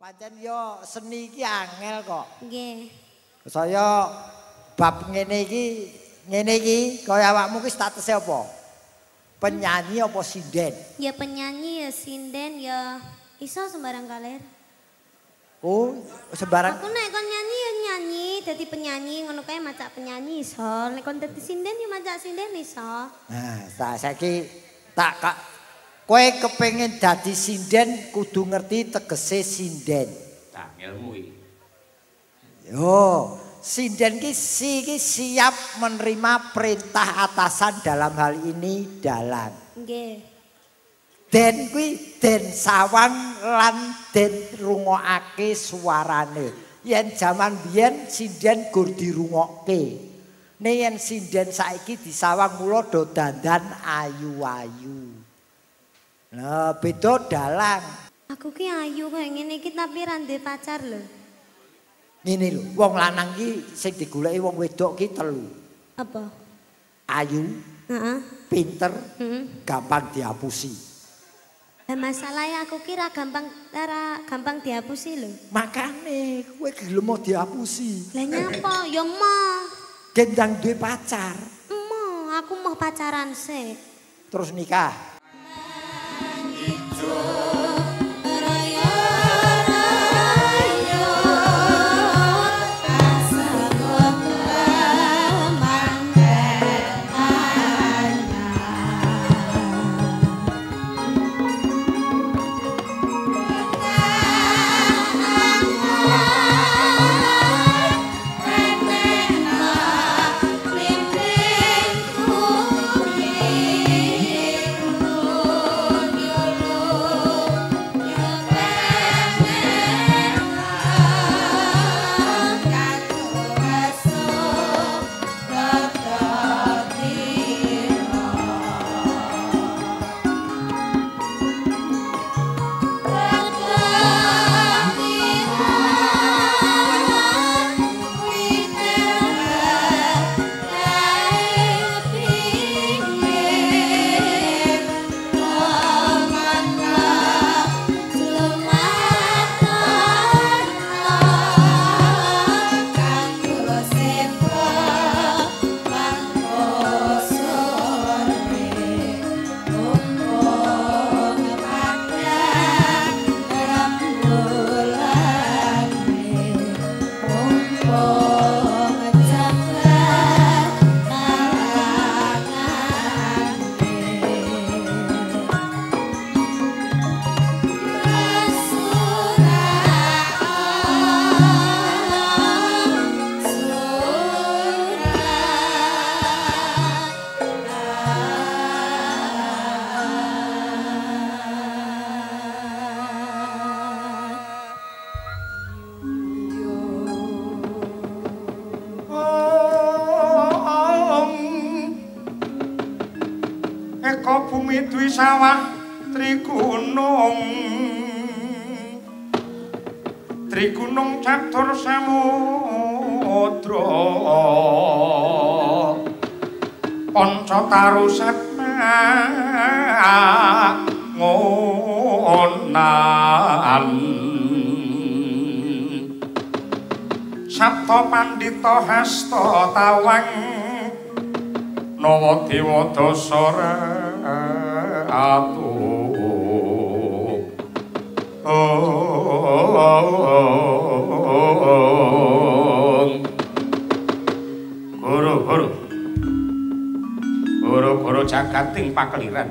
Pancen yo seni iki angel kok. Nggih. Saya bab ngene iki kaya awakmu ki statuse apa? Penyanyi apa sinden? Ya penyanyi ya sinden ya iso sembarang kalir. Oh, sembarang. Aku nek kon nyanyi ya nyanyi, dadi penyanyi ngono kae macak penyanyi iso. Nek kon dadi sinden ya macak sinden iso. Nah, saiki tak kowe kepengin dadi sinden kudu ngerti tegese sinden. Tak ilmu iki. Yo, sinden ki siap menerima perintah atasan dalam hal ini dalang. Nggih. Den kuwi den sawang lan den rungokake suarane. Yen jaman biyen sinden gur dirungokke. Nek yen sinden saiki disawang mula do dandan ayu-ayu. Nah, beda dalang. Aku ki ayu kayak ngene iki tapi ra ndek pacar lho. Ngene lho, wong lanang ki sing digoleki wong wedok ki telu. Apa? Ayu, Heeh. pinter, Heeh. gampang diapusi. Lah masalahnya aku kira gampang dihapusi lho. Makane kowe gelem diapusi. Lah nyapa? Ya emoh. Gendang duwe pacar, Emoh, aku mau pacaran sih. terus nikah. Eko bumi dwi sawah Trigunung catur samudra Panca taruset ngonan Sabta pandita hasta tawang Nawa dewa dasara atu Goro-goro jagating pakeliran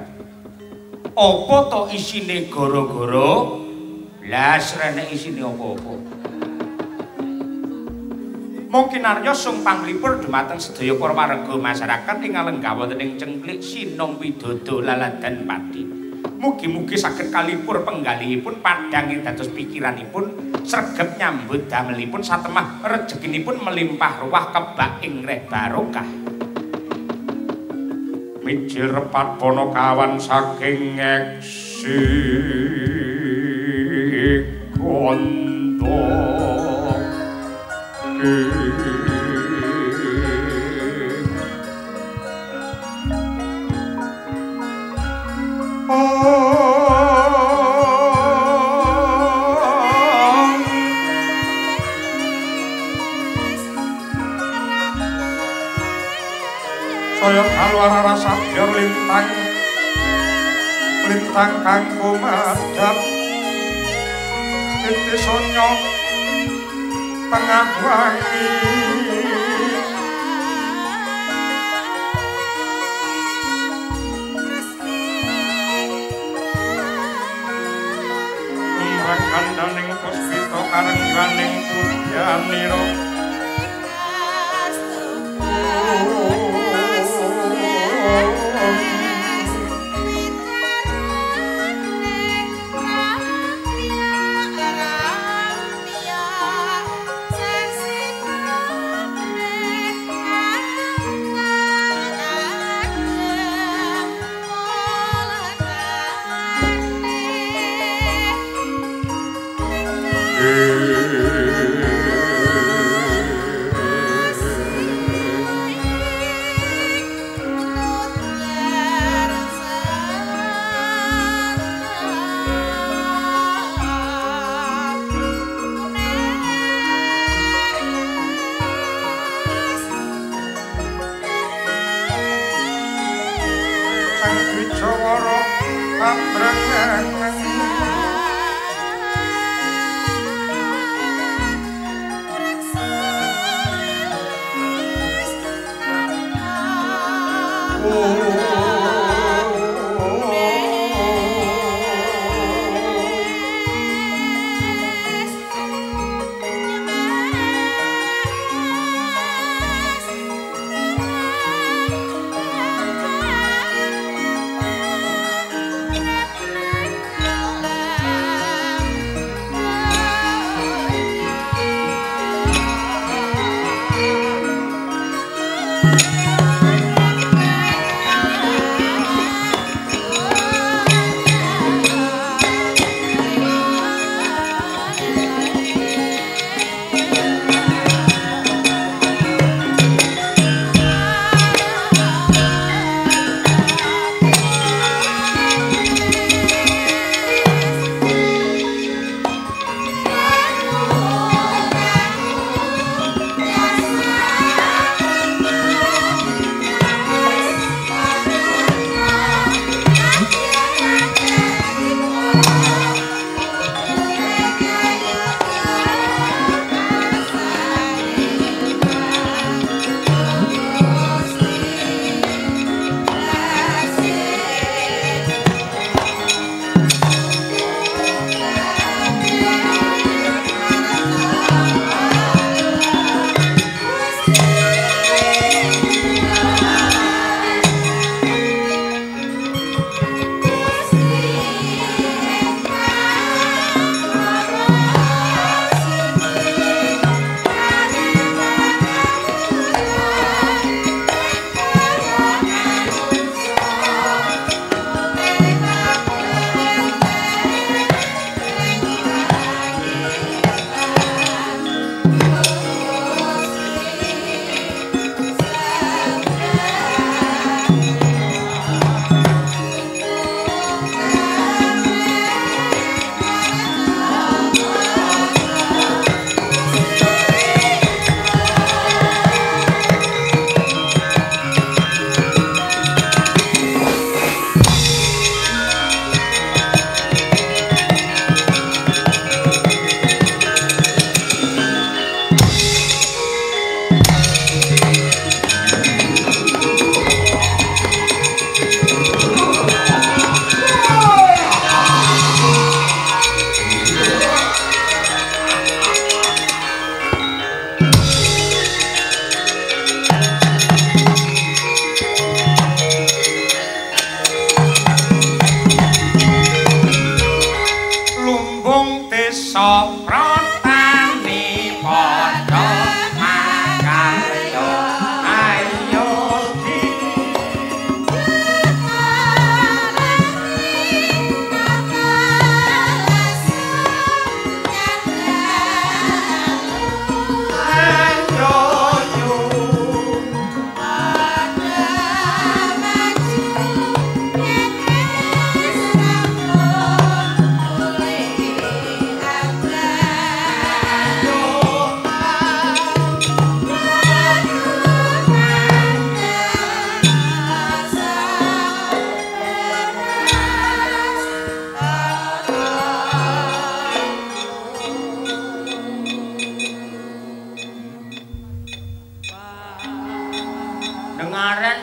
apa to isine goro-goro lah srene isine apa-apa Mungkin arya sung panglipur dumateng sedaya para warga masyarakat ing alengga wonten ing cengklik sinong widodo laladan pati. Mugi-mugi saged kalipur penggalihipun padhang dados pikiranipun sregep nyambut damelipun satemah rejekinipun melimpah ruah kebak ing reh barokah. Mijil repat pono kawan saking eksi kondo. kaya kalwara rasa biar lintang lintang kanggo madhap iki sonya tengah wangi kandaning puspita karengganing pudyanira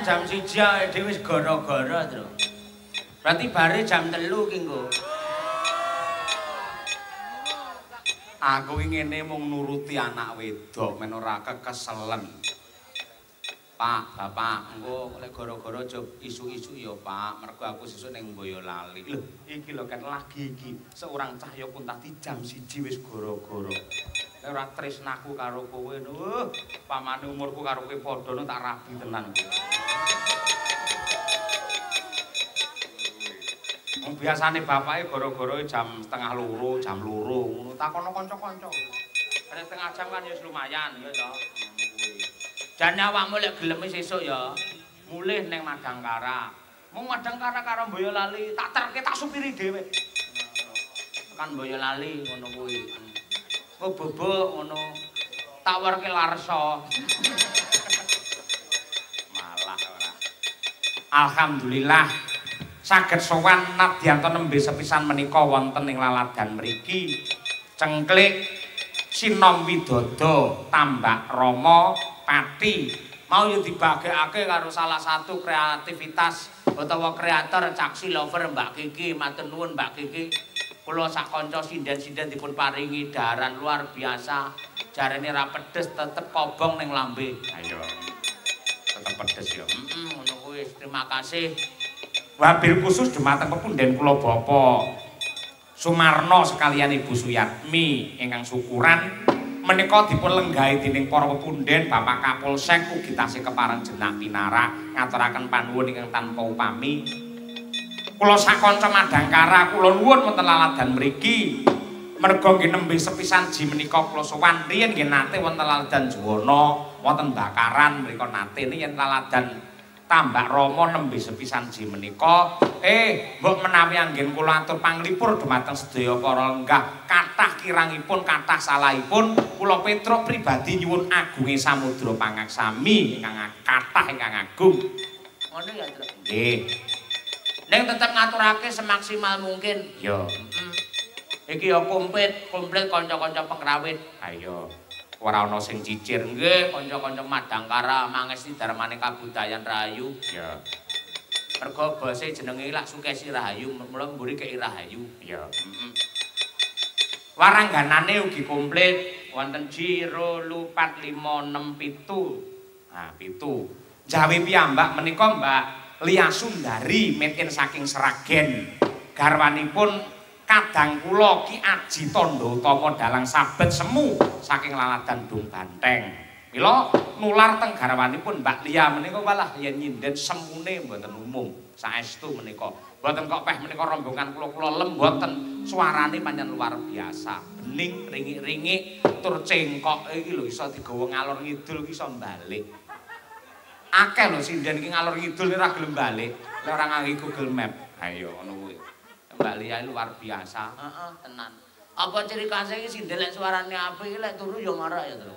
jam 1 awake dhewe wis gara-gara, Tru. Berarti bare jam 3 ki nggo. Aku ngene mung nuruti anak wedok men ora kekeselen. Pak, Bapak, engko lek gara-gara aja isu-isu ya, Pak. Mergo aku sesuk ning Boyolali. Lho, iki lho kan lagi iki. Seorang Cahya Kuntadi jam 1 wis gara-gara. Nek ora tresnaku karo kowe, pamane umurku karo kowe padha tak rabi tenan. Wong biasane bapake gara-gara jam 1:30, jam 2, ngono takono kanca-kanca. Nek setengah jam kan ya lumayan ya to. Jan awakmu lek gelem sesuk ya mulih ning Madangkara. Mung Madangkara karo Boyolali tak terke tak supiri dhewe. Kan Boyolali ngono kuwi. Kok bobok ngono. Tak werke larsa. Malah ora. Alhamdulillah saged sowan nadyanto nembe sepisan menika wonten ing laladan mriki. Cengklik Sinom Widodo Tambak Rama Pati mau yo dibagekake karo salah satu kreativitas utawa kreator Caksi Lover Mbak Kiki. Matur nuwun Mbak Kiki. Kula sak kanca sinden-sinden dipun paringi daharan luar biasa. Jarene ra pedes tetep kobong ning lambe. Ayo. Tetep pedes yo. Ngono kuwi. Terima kasih. Wabil khusus dumateng pepunden kula Bapak Sumarno sekalian Ibu Suyatmi ingkang syukuran menika dipun lenggahi dening para pepunden Bapak Kapolsek ugi tasih kepareng jenak pinarak ngaturaken panuwun ingkang tanpa upami. Kula sakanca Madangkara kula nuwun wonten laladan mriki merga nggih nembe sepisan ji menika kula sowan riyen nggih nate wonten laladan Juwana wonten Bakaran mriku nate yen laladan Tambak Rama nembe sepisan ji menika mbok menawi anggen kula atur panglipur dumateng sedaya para lenggah kathah kirangipun kathah salahipun kula Petruk pribadi nyuwun agunge samudra pangaksami ingkang kathah ingkang agung. Ngono ya, Tru. Nggih. Ning tetep ngaturake semaksimal mungkin. Ya. Iki ya komplit kanca-kanca pengrawit. Ayo. Ora ana sing cicir nggih kanca-kanca Madangkara mangesti darmane kabudayan Rahayu. Ya. Mergo bose jenenge lak Sukesi Rahayu, mula mburi kei Rahayu. Ya. Warangganane ugi komplit wonten Jiro Lupat 567. Nah, 7. Jawi piyambak menika Mbak Lia Sundari meten saking Seragen. Garwanipun kadang kula Ki Aji Tondo Utama Dalang Sabet Semu saking laladan Dung Banteng. Mila nular teng garwanipun Mbak Lia menika walah yen nyinden semune mboten umum. Saestu menika. Mboten kok peh menika rombongan kula lemboten. Suarane pancen luar biasa. Bening ringik-ringik tur cengkok iki lho iso digawa ngalor ngidul ki iso balik. Akeh lho sinden iki ngalor ngidul ora gelem balik. Nek ora nganggo Google Map. Ayo ngono kuwi. Mbak Lia luar biasa. Heeh, tenan. Apa ciri khasnya iki sinden lek suarane apik lek turu ya marah ya, Tru.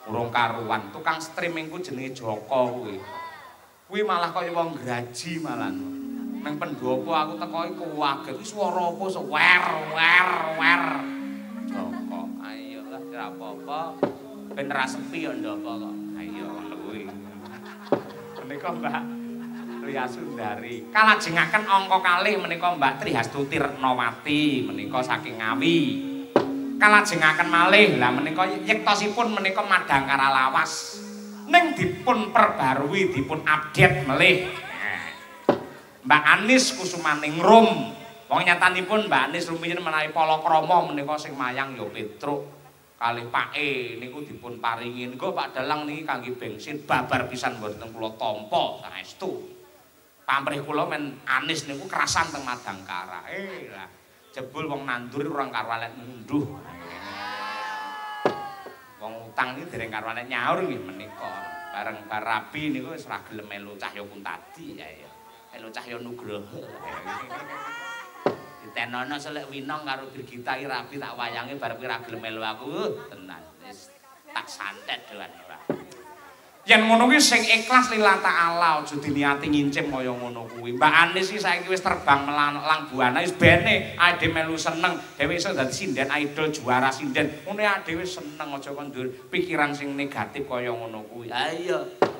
Urung karuan. Tukang streamingku jenenge Joko kuwi. Kuwi malah kaya wong graji malah. Nang pendopo aku teko iku kaget. Iki swara apa wer. Joko. Ayo lah ora apa-apa. Ben ra sepi ya ndopo kok. Ayo ngono kuwi. Menika Mbak Lia Sundari. Kalajengaken angka kalih menika Mbak Trihastuti Retnawati menika saking Ngawi. Kalajengaken malih lah menika yektosipun menika Madangkara lawas. Ning dipun perbarui dipun update melih. Mbak Anis Kusumaningrum. Wong nyatanipun Mbak Anis rumiyin menawi palakrama menika sing mayang ya Petruk kalih Pake niku dipun paringi. Niku Pak Dalang niki kangge bensin babar pisan mboten kula tampa saestu. Pamrih kula men Anis niku kerasan teng Madangkara. Lah jebul wong nandur ora karo alek ngunduh. Wong utang iki dereng karo alek nyaur nggih menika. Bareng Barabi niku wis ora gelem melu Cahya Kuntadi ya. Melu Cahya Nugroho. Ditenono selek winong karo Birgita Rabi tak wayange bar kuwi ora gelem melu aku tenan. Wis tak santet doan ora. Yen ngono kuwi sing ikhlas lillahi ta'ala aja diniati ngincim kaya ngono kuwi. Mbak Anis iki saiki wis terbang melang buana wis bene ade melu seneng dhewe iso dadi sinden idol juara sinden. Ngene dhewe seneng aja kon ndur pikiran sing negatif kaya ngono kuwi. Ayo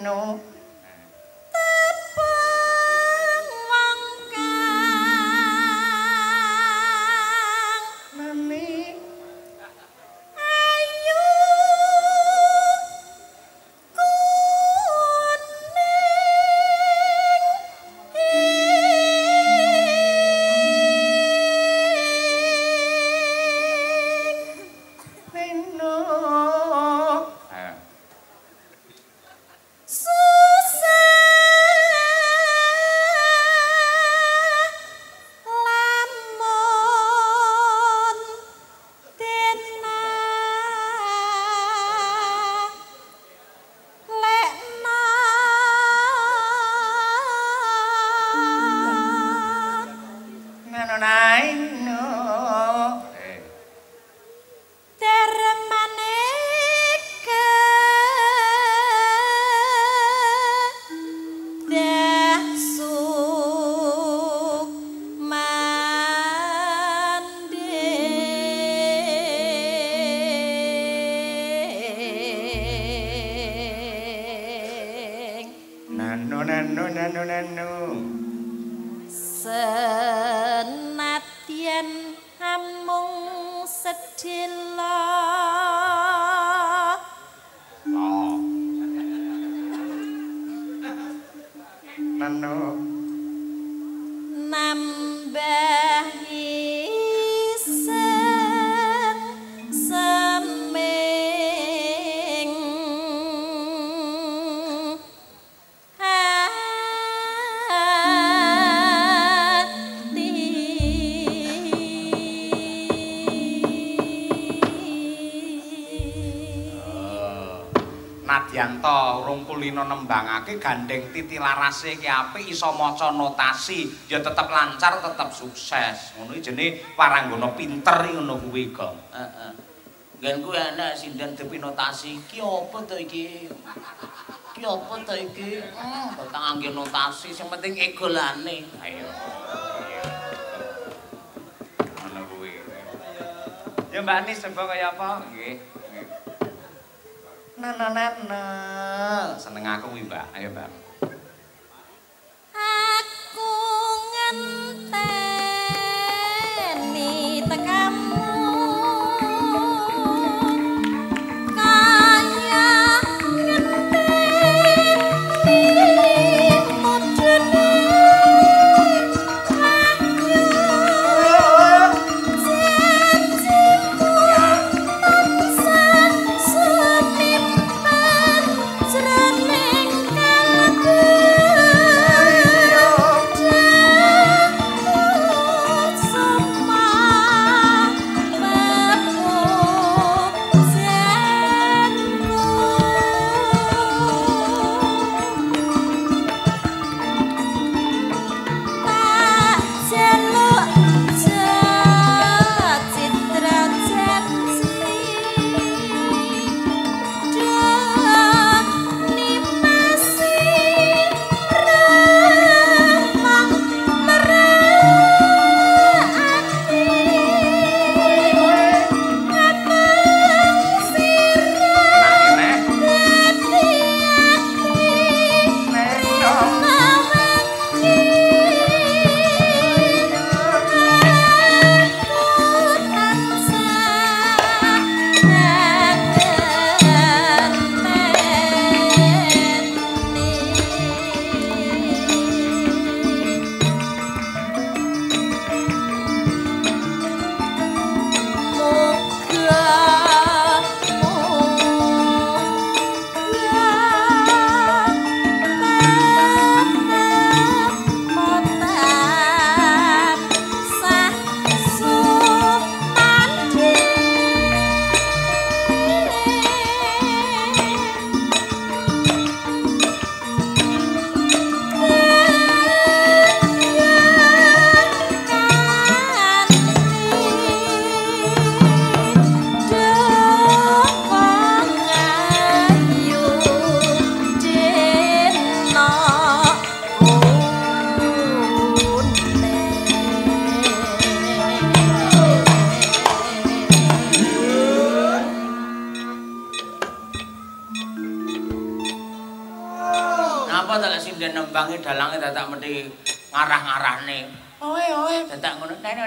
nanu senadyan amung sedhela nanu nambah isen seming Nadyanto urung kulino nembangake gandeng Titilarase iki apik iso maca notasi ya tetep lancar tetep sukses ngono iki jenenge waranggana pinter ngono kuwi Gong. Heeh. Nggen kuwi ana sinden depi notasi iki apa to iki? Iki apa to iki? Tentang angge notasi sing penting egolane. Ayo. Ngono kuwi. Ya Mbak Anis coba kaya apa? Nggih. Nana. Seneng aku kuwi, Mbak. Ayo, Mbak. aku ngenteni tekamu kaya ngenteni mudune jroning kalbu apa to lek sinden nembange dalange dadak mesti ngarah-ngarahne. Oe dadak ngono neno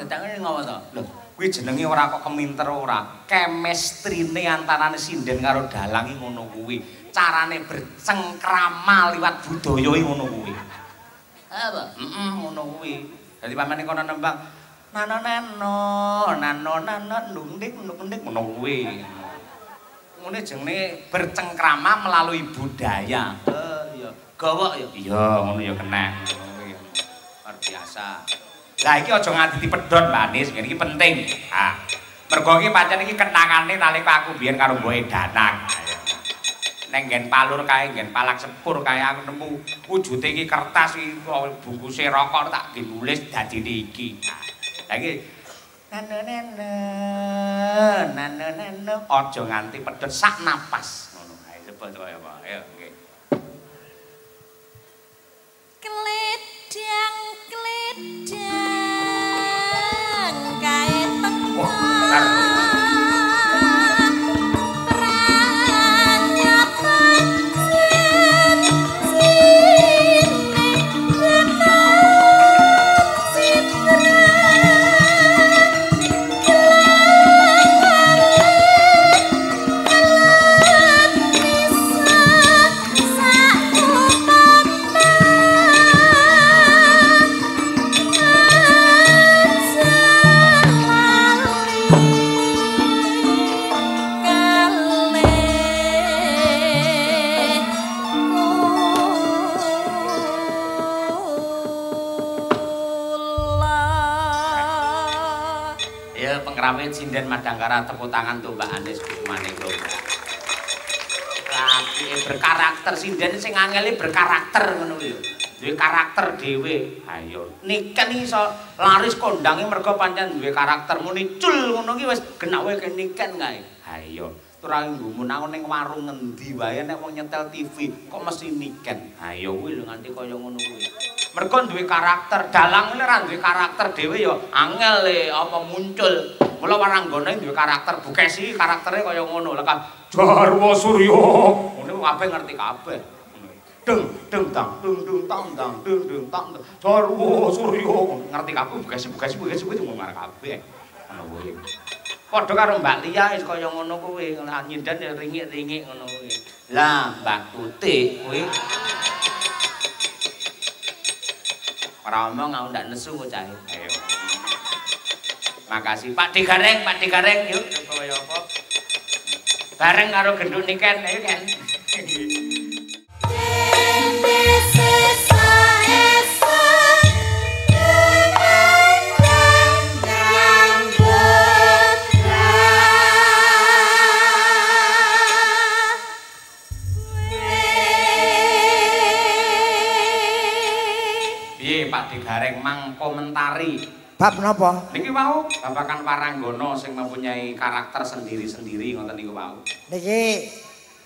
dadak ngene ngopo to? Lho, kuwi jenenge ora kok keminter ora. Chemistry-ne antarane sinden karo dalang iki ngono kuwi. Carane bercengkrama liwat budaya iki ngono kuwi. Apa? Ngono kuwi. Dadi pamane kono nembang nano nunding ngono kuwi. Ngene jenenge bercengkrama melalui budaya. Iya. Gawok ya. Iya, ngono ya kena. Luar biasa. Lah iki aja nganti dipedhot, Mbak Anis, ngene iki penting. Ha. Mergo iki pancen iki kenangane nalika aku biyen karo Mbok Danang. Neng nggen palur kae, nggen palak sepur kae aku nemu wujude iki kertas iki bungkuse rokok tak ditulis dadi iki. Lah iki nano aja nganti pedhot sak napas ngono kae sebut kaya apa. Ayo nggih. Kledang kae tengah Pengrawit sinden Madangkara tepuk tangan tuh Mbak Anis Kusumaningrum. Tapi berkarakter sinden sing angel berkarakter ngono lho. Duwe karakter dhewe. Ayo niken iso laris kondange mergo pancen duwe karakter muni cul ngono ki wis genak wae niken kae. Ayo ora nggumun aku ning warung ngendi wae nek wong nyetel TV kok mesti niken. Ayo kuwi lho nganti kaya ngono kuwi. Mergo duwe karakter, dalang ora duwe karakter dhewe ya angel apa muncul. Mula waranggane duwe karakter, Bukesi karaktere kaya ngono. Lah kan Jarwo Surya. Ngene kabeh ngerti kabeh. Deng tang deng tang. Jarwo Surya ngerti kabeh Bukesi kuwi ngomong kabeh. Ngono kuwi. Padha karo Mbak Lia wis kaya ngono kuwi, nyindan ya ringik-ringik ngono kuwi. Lah Mbak Tutik kuwi ora omong aku ndak nesu kok cah. Ayo. Makasih Pak Digareng yuk kaya apa. Bareng karo gendut niken ayo kan. Pak Digareng mang komentari bab napa? Niki wau babakan Waranggana sing mempunyai karakter sendiri-sendiri ngoten niku wau.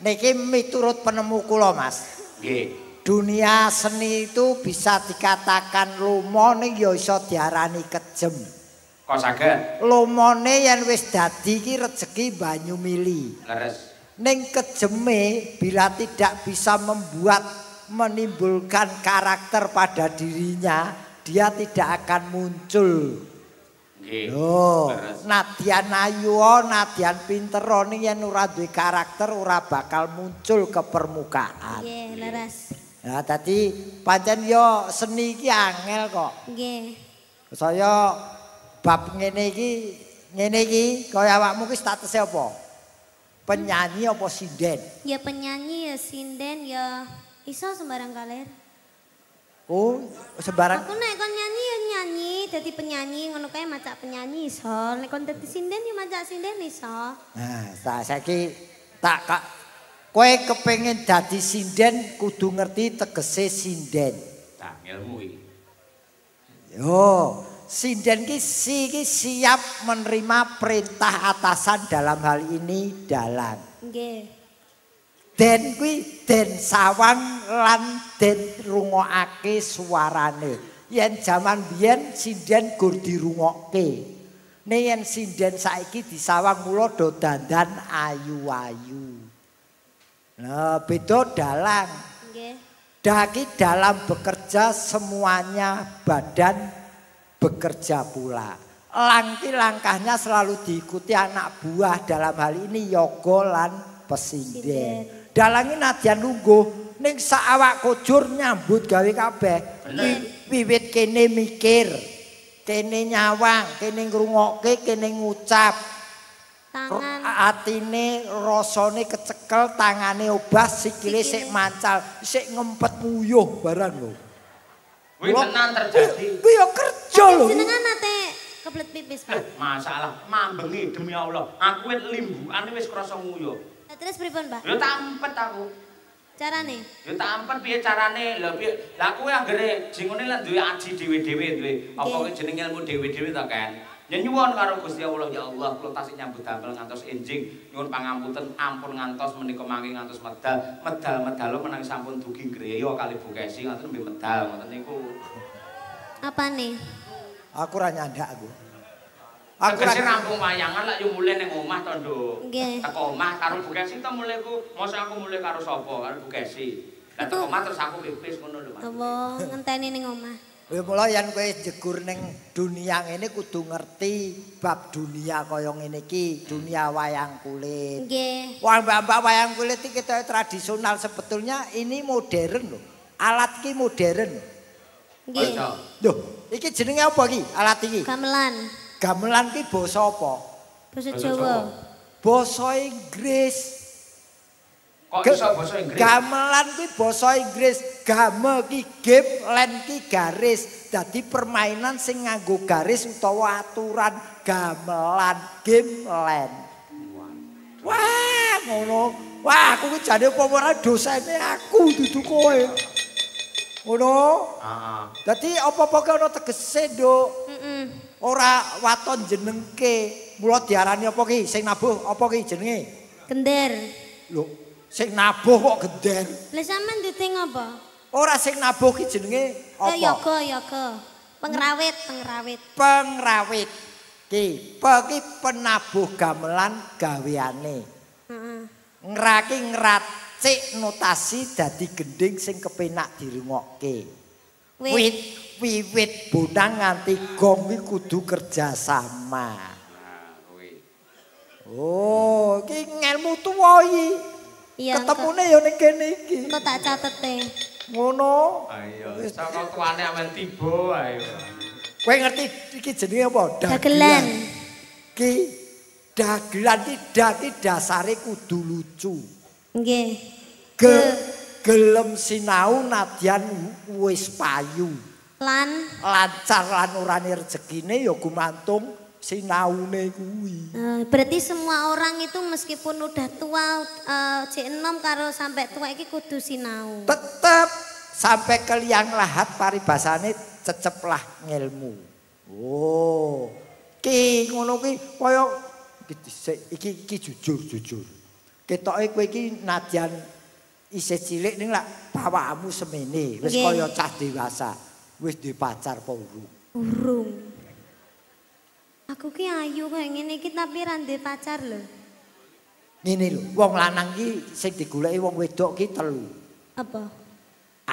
Niki miturut penemu kula Mas. Nggih. Dunia seni itu bisa dikatakan lumone ya iso diarani kejem. Kok saged? Lumone yen wis dadi iki rejeki banyu mili. Leres. Ning kejeme bila tidak bisa menimbulkan karakter pada dirinya, dia tidak akan muncul. Nggih. Loh, nadyan ayu, nadyan pinter ning yen ora duwe karakter ora bakal muncul ke permukaan. Nggih, leres. Nah, dadi pancen yo seni iki angel kok. Nggih. Saya bab ngene iki kaya awakmu ki statuse apa? Penyanyi apa sinden? Ya penyanyi ya sinden ya iso sembarang kaler. Oh, sembarang. Aku nek kon nyanyi ya nyanyi, dadi penyanyi ngono kae macak penyanyi iso. Nek kon dadi sinden ya macak sinden iso. Nah, saiki tak kowe kepengin dadi sinden kudu ngerti tegese sinden. Nah, ilmu iki. Yo, sinden ki siap menerima perintah atasan dalam hal ini dalang. Nggih. Den kuwi den sawang lan den rungokake suarane. Yen jaman biyen sinden gur dirungokke. Ning yen sinden saiki disawang mula do dandan ayu-ayu. Nah, beda dalang. Nggih. Daki dalam bekerja semuanya badan bekerja pula. Langkahnya selalu diikuti anak buah dalam hal ini yoga lan pesinden. Dalangi nadyan lungguh ning sak awak kujur nyambut gawe kabeh. Wiwit kene mikir, kene nyawang, kene ngrungokke, kene ngucap. Tangan Atine rasane kecekel, tangane obah, sikile sik mancal, sik ngempet nguyuh barang lho. Kuwi tenan terjadi. Kuwi ya kerja lho. jenengan nate kebelet pipis, Pak. Masalah mambengi demi Allah. Aku wis limbukane wis krasa nguyuh. Nah, terus pripun, Pak? Ya tampet aku. Carane? Ya tampet piye carane? Lah piye? Lah kuwi anggere jingone lan duwe aji dhewe-dhewe duwe. Apa kuwi jeneng ilmu dhewe-dhewe ta kan? Ya nyuwun karo Gusti Allah ya Allah kula tasih nyambut damel ngantos enjing nyuwun pangampunten ampun ngantos menika mangke ngantos medal menang sampun dugi ngreya kali Bu Kesi ngoten nggih medal ngoten niku. Apane? Aku ora nyandak aku. Aku sing rampung wayangan lak yo mulih ning omah to, Nduk. Nggih. Teko omah karo Bu Kesi to mulih ku, mosok aku mulih karo sapa? Karo Bu Kesi. Lah teko omah terus aku pipis ngono lho, Mas. Apa ngenteni ning omah? Ya mula yen kowe jegur ning dunia ngene kudu ngerti bab dunia kaya ngene iki, dunia wayang kulit. Nggih. Wah mbak-mbak wayang kulit iki kita tradisional sebetulnya ini modern loh. Alat iki modern. Nggih. Loh, iki jenenge apa iki? Alat iki? Gamelan. Gamelan ki basa apa? Basa Jawa. Basa Inggris. Kok iso basa Inggris? Gamelan ki basa Inggris. Game ki game, len ki garis. Dadi permainan sing nganggo garis utawa aturan gamelan, game len. Wah, ngono. Wah, aku ki jane apa ora dosene aku dudu kowe. Ngono. Heeh. Dadi apa-apa ki ana tegese, Nduk. Heeh. Ora waton jenengke. Mula diarani apa ki? Sing nabuh apa ki jenenge? Gender. Lho, sing nabuh kok gender. Lah sampean duting apa? Ora sing nabuh ki jenenge apa? Yoga. Pengrawit. Pengrawit. Ki penabuh gamelan gaweane. Heeh. Ngraki ngracik notasi dadi gending sing kepenak dirungokke. Wiwit bonang nganti gong iki kudu kerja sama. Oh, iki ngelmu tuwa iki. Iya. Ketemune ya ning kene iki. Engko tak catete. Ngono. Ayo, saka tuane amen tiba ayo. Kowe ngerti iki jenenge apa? Dagelan. Ki dagelan ki dasare kudu lucu. Nggih. Gelem sinau nadyan wis payu. Lan Lancar lan urane rezekine ya gumantung sinaune kuwi. berarti semua orang itu meskipun udah tua jek enom karo sampai tua iki kudu sinau. Tetep sampai ke liang lahat paribasane ceceplah ngilmu. Oh. Ki ngono ki kaya iki jujur. Ketoke kowe iki nadyan isih cilik ning lak bawahmu semene wis kaya cah dewasa. Wis duwe pacar apa urung? Urung. Aku ki ayu kaya ngene iki tapi ra duwe pacar lho. Ngene lho, wong lanang ki sing digoleki wong wedok ki telu. Apa?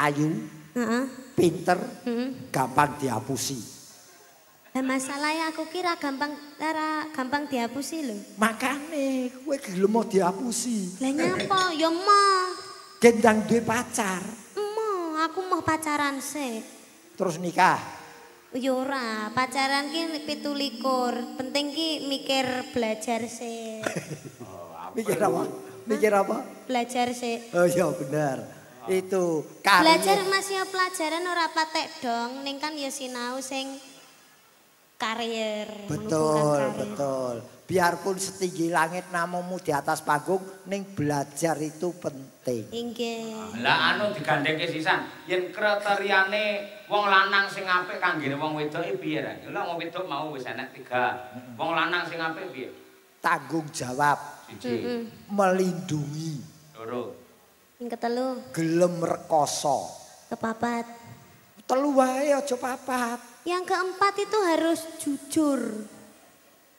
Ayu, Heeh. pinter, Heeh. gampang dihapusi. Lah masalahnya aku kira gampang dihapusi lho. Makane kowe gelem mau dihapusi. Lah nyapa? Ya mau. Gendang duwe pacar, Mau, aku mau pacaran sih. terus nikah. Ya ora, pacaran ki 17. Penting ki mikir belajar sih. Mikir apa? Mikir apa? Belajar sih. Oh iya benar. Itu karir. Belajar masih pelajaran ora patek dong, ning kan ya sinau sing karier. Betul. Biarpun setinggi langit namamu di atas panggung, ning belajar itu penting. Inggih. Lah anu digandhengke sisan, yen kriteriane wong lanang sing apik kanggene wong wedoke piye ra? Lah wong wedok mau wis enek 3. Wong lanang sing apik piye? Tanggung jawab, 1. melindungi, 2. Sing ketelu, gelem rekoso. kepapat. Telu wae aja papat. Yang keempat itu harus jujur.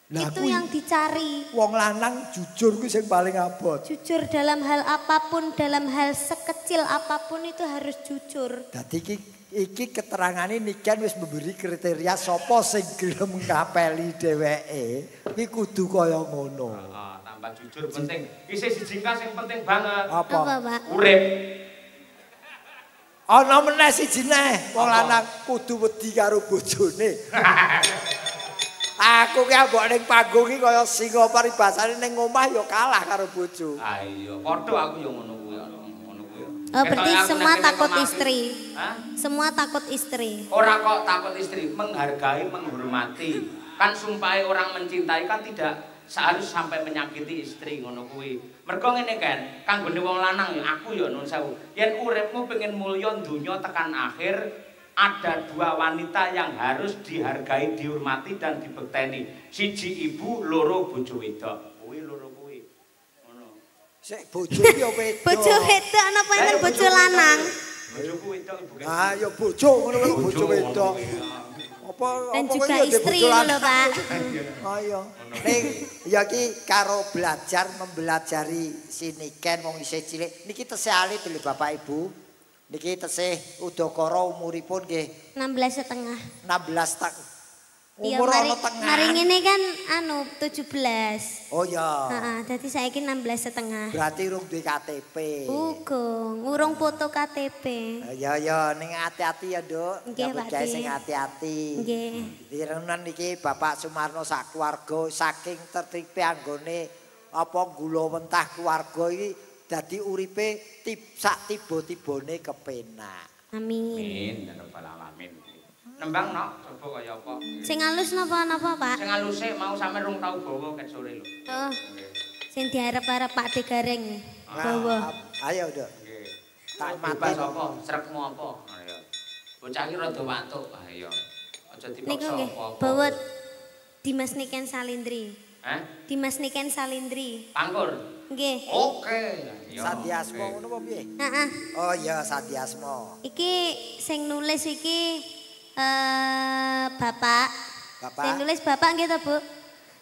Nah, itu yang dicari. Wong lanang jujur kuwi sing paling abot. Jujur dalam hal apapun, dalam hal sekecil apapun itu harus jujur. Dadi iki keterangane Niken wis memberi kriteria sapa sing gelem ngapeli dheweke. Kuwi kudu kaya ngono. Heeh, tambah jujur penting. Isih siji sing penting banget. Apa? Pak? Urip. Ana meneh siji neh, wong lanang kudu wedi karo bojone. Aku ki ambok ning panggung iki kaya singa paribasane ning omah ya kalah karo bojo. Ah iya, padha aku ya ngono kuwi. Oh, berarti semua takut istri. Hah? Semua takut istri. Ora kok takut istri, menghargai, menghormati. Kan sumpahe orang mencintai kan tidak seharus sampai menyakiti istri ngono kuwi. Mergo ngene kan, kanggone wong lanang ya aku ya nuwun sewu. Yen uripmu pengen mulya donya tekan akhir, ada dua wanita yang harus dihargai, dihormati dan dibekteni. Siji ibu, loro bojo wedok. Kuwi loro kuwi. Ngono. Sik bojo ki ya wedok. Bojo wedok napa enten bojo lanang? Bojoku wedok ibu. Ah ya bojo ngono kuwi bojo wedok. Apa Dan apa juga kuwi ya istri bojo ngono lho, lanang. Pak. Oh iya. Ning ya ki karo belajar membelajari si Niken wong isih cilik. Niki tesih alit lho Bapak Ibu. Niki tesih udakara umuripun nggih 16,5. 16 tahun. Iya, Umur mari, ana tengah. mari ngene kan 17. Oh ya. Heeh, dadi saiki 16,5. Berarti urung duwe KTP. Urung foto KTP. Ya ya ning hati-hati ya, Nduk. Nggih, Nyambut Pak gawe Dik. sing hati-hati. Nggih. Direnan niki Bapak Sumarno sak keluarga saking tertipe anggone apa gula mentah keluarga iki dadi uripe sak tiba-tibane kepenak. Amin. Amin, ya rabbal alamin. Nembang nok, coba kaya apa? Sing halus napa, Pak? Sing aluse mau sampe rung tau bawa ket sore lho. Oh. Sing diarep-arep Pak De Gareng. Bawa. Ayo, Nduk. Nggih. Tak Bebas mati. apa? Srekmu apa? Ayo. Bocah iki rada watuk. Ah iya. Aja Niku dipaksa nggih, apa-apa. bawa Dimas Niken Salindri. Hah? Dimas Niken Salindri. Pangkur. Nggih. Oke. Iya. Sandiasmo ngono apa piye? Heeh. Oh iya, Sandiasmo. Iki sing nulis iki Bapak. Bapak. Sing nulis Bapak nggih to, Bu?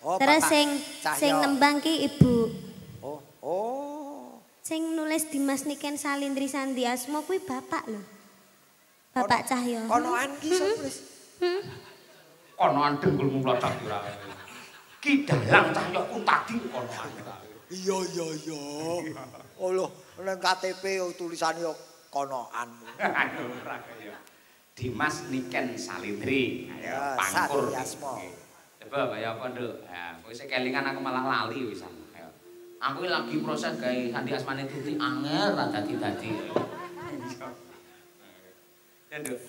Oh, Terus Bapak Cahyo. sing nembang ki Ibu. Oh, oh. Sing nulis Dimas Niken Salindri Sandiasmo kuwi Bapak lho. Bapak Cahyo. Konoan ki sing nulis. Konoan dengkulmu mlocot ora. Ki dalang cahyoku tadi konoan. Iya iya iya. Allah, nang KTP tulisane konoan. Ora kaya. Dimas Niken Salindri. Ayo Ya, pangkur. Sandiasmo. Coba kaya apa, Nduk? Ya, kowe sik kelingan aku malah lali wisan. Ayo. Aku lagi proses gawe Sandi Asmane Tuti angel ra dadi-dadi. Ya, Nduk.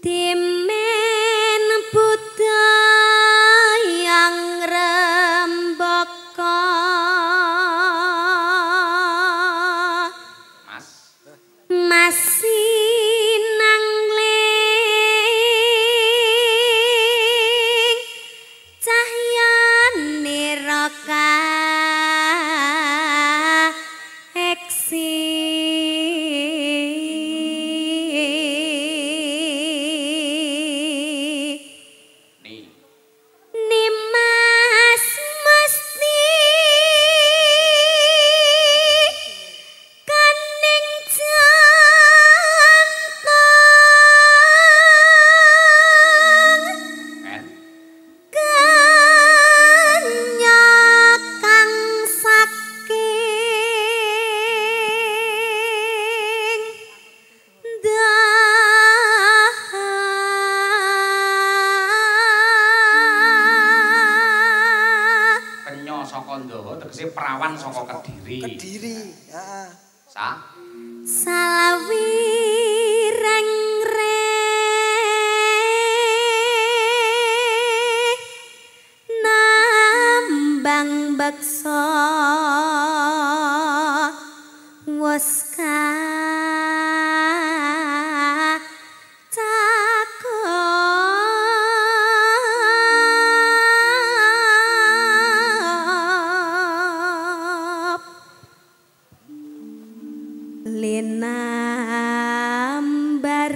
Dimen budayang rembaka Mas. masinangling cahyane raka Nih. Nimas mesti kaning jangkang Kan? kenyakang saking Penyo saka Ndawa tegese perawan saka Kediri. Kediri, heeh. Sa? salawi nambang beksa waska cakep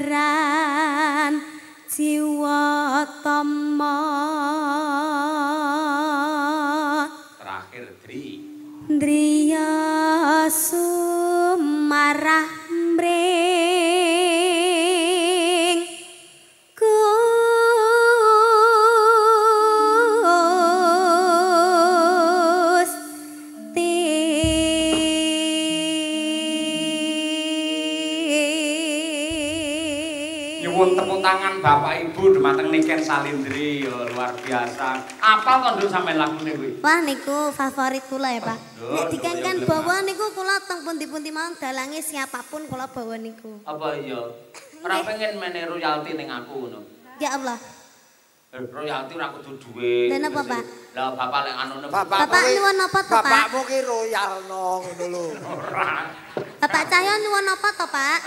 linambaran jiwa tama Driya sumarah mring Gusti nyuwun tepuk tangan Bapak Ibu dumateng Niken Salindri luar biasa. Apal to Nduk sampean lagune kuwi? Wah niku favorit kula ya Pak. Nek dikengken ya, bawa niku kula teng pundi-pundi mawon dalange siapapun kula bawa niku. Apa iya? Ora pengen mene royalti ning aku ngono. Ya Allah. Royalti ora kudu duwe. Lha napa Pak? Lah bapak lek anune Bapak nyuwun apa to Pak? Bapakmu ki royalno ngono lho. Bapak Cahyo nyuwun apa to Pak?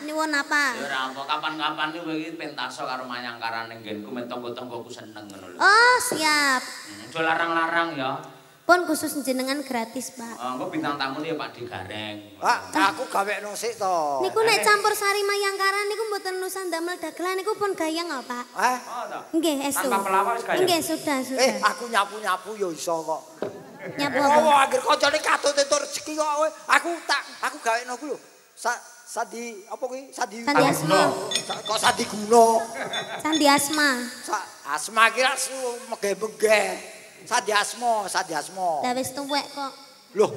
Nyuwun apa? Ya ora apa kapan-kapan iki pentaso karo manyangkaran ning nggenku men tangga-tanggaku seneng ngono lho. Oh, siap. Aja larang-larang ya. Pun khusus jenengan gratis, Pak. Engko bintang tamu nih Pak Digareng. Pak, aku gawekno sik to. Niku nek campur sari mayangkaran niku mboten nusan damel dagelan niku pun gayeng kok, Pak. Hah? Oh, to. Nggih, estu. Tanpa pelawak wis gayeng. Nggih, sudah. Aku nyapu-nyapu ya iso kok. Nyapu Oh, apa? anggere kancane katut entuk rezeki kok kowe. Aku gawekno ku lho. Sandi apa kuwi? Sandi Asma. Kok Sandi Guna? Sandi Asma. Asma ki ra megeh-megeh. Sandi Asma. Lah wis tuwek kok. Loh,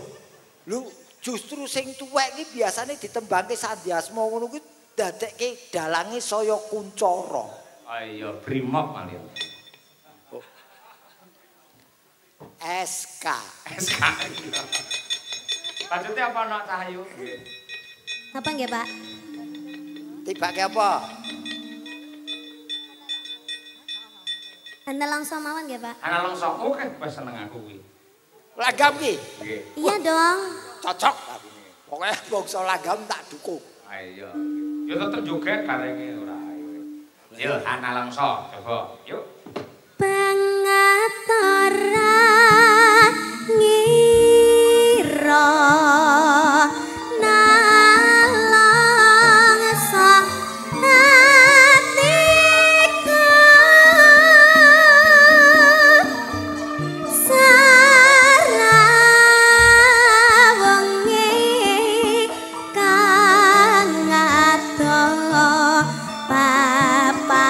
lu justru sing tuwek iki biasane ditembangke Sandi Asma ngono kuwi dadekke dalange saya kuncara. Ayo brimob malih. SK. SK. Maksudnya apa nak Cahyo? Apa nggih, Pak? Tibake apa? Anda langsung mawon nggih, Pak? Ana longso oke wis seneng aku kuwi. Lagam ki? Nggih. Iya dong. Cocok tapi. Pokoke bangsa lagam tak dukung. Ayo. Yo tetep joget garenge ora. Yo ana longso coba. Yuk. Pangatara ngira nalangsa atiku sarawengi kang ado papane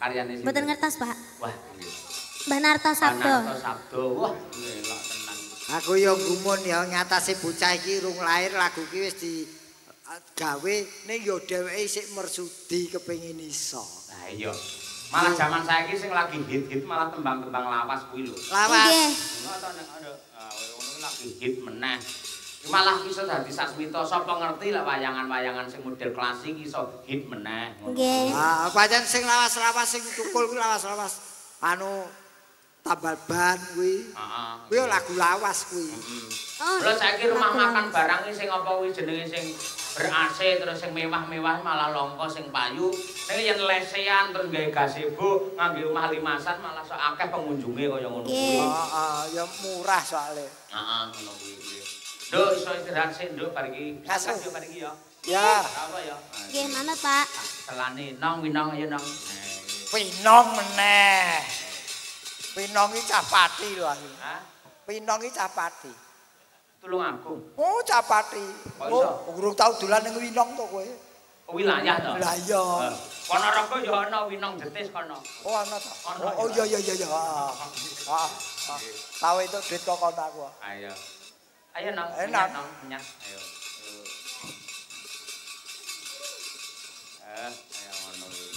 karyane sinten? Mboten ngertos, Pak. Wah, Mbah Narto Sabdo. Narto Sabdo. Wah, elok tenan. Aku ya gumun ya ngatasi bocah iki rung lair lagu iki wis di gawe ning ya dheweke isih mersudi kepengin iso. Lah iya. Malah zaman saiki sing lagi hit-hit malah tembang-tembang lawas kuwi lho. Lawas. Nggih. Ngono nek ngono lagi hit meneh. Malah iso dadi sasmita sapa ngerti lah wayangan-wayangan sing model klasik iso hit meneh. Nggih. Ah, pancen sing lawas-lawas sing tukul kuwi lawas-lawas anu tambal ban kuwi. Heeh. Kuwi lagu lawas kuwi. Oh. Lha saiki rumah lagu makan lawas. barang iki sing apa kuwi jenenge sing ber-AC terus sing mewah-mewah malah longko sing payu. Nek yen lesean terus gawe gazebo ngangge omah limasan malah sok akeh pengunjunge kaya ngono kuwi. Heeh, ya murah soalnya. Heeh, ngono kuwi. Nduk iso istirahat sik nduk bar iki. Kasih. Yo bar iki ya. Ya, Apa ya? Nggih, manut, Pak. Selane nong winong ayo nong. pinong meneh. Pinong iki cah pati lho aku. Hah? Pinong iki cah pati. Tulung aku. Oh, cah pati. Kok iso? Oh, urung tau dolan ning winong to kowe. Wilayah to. Lah iya. Kono rego ya ana winong jetis kono. Oh, ana to. Ana, Oh, iya. Ah. Tahu itu duit kok kono aku. Ayo. Ayo nong, Enak. nong, nyat. Ayo. Ayo ngono kuwi.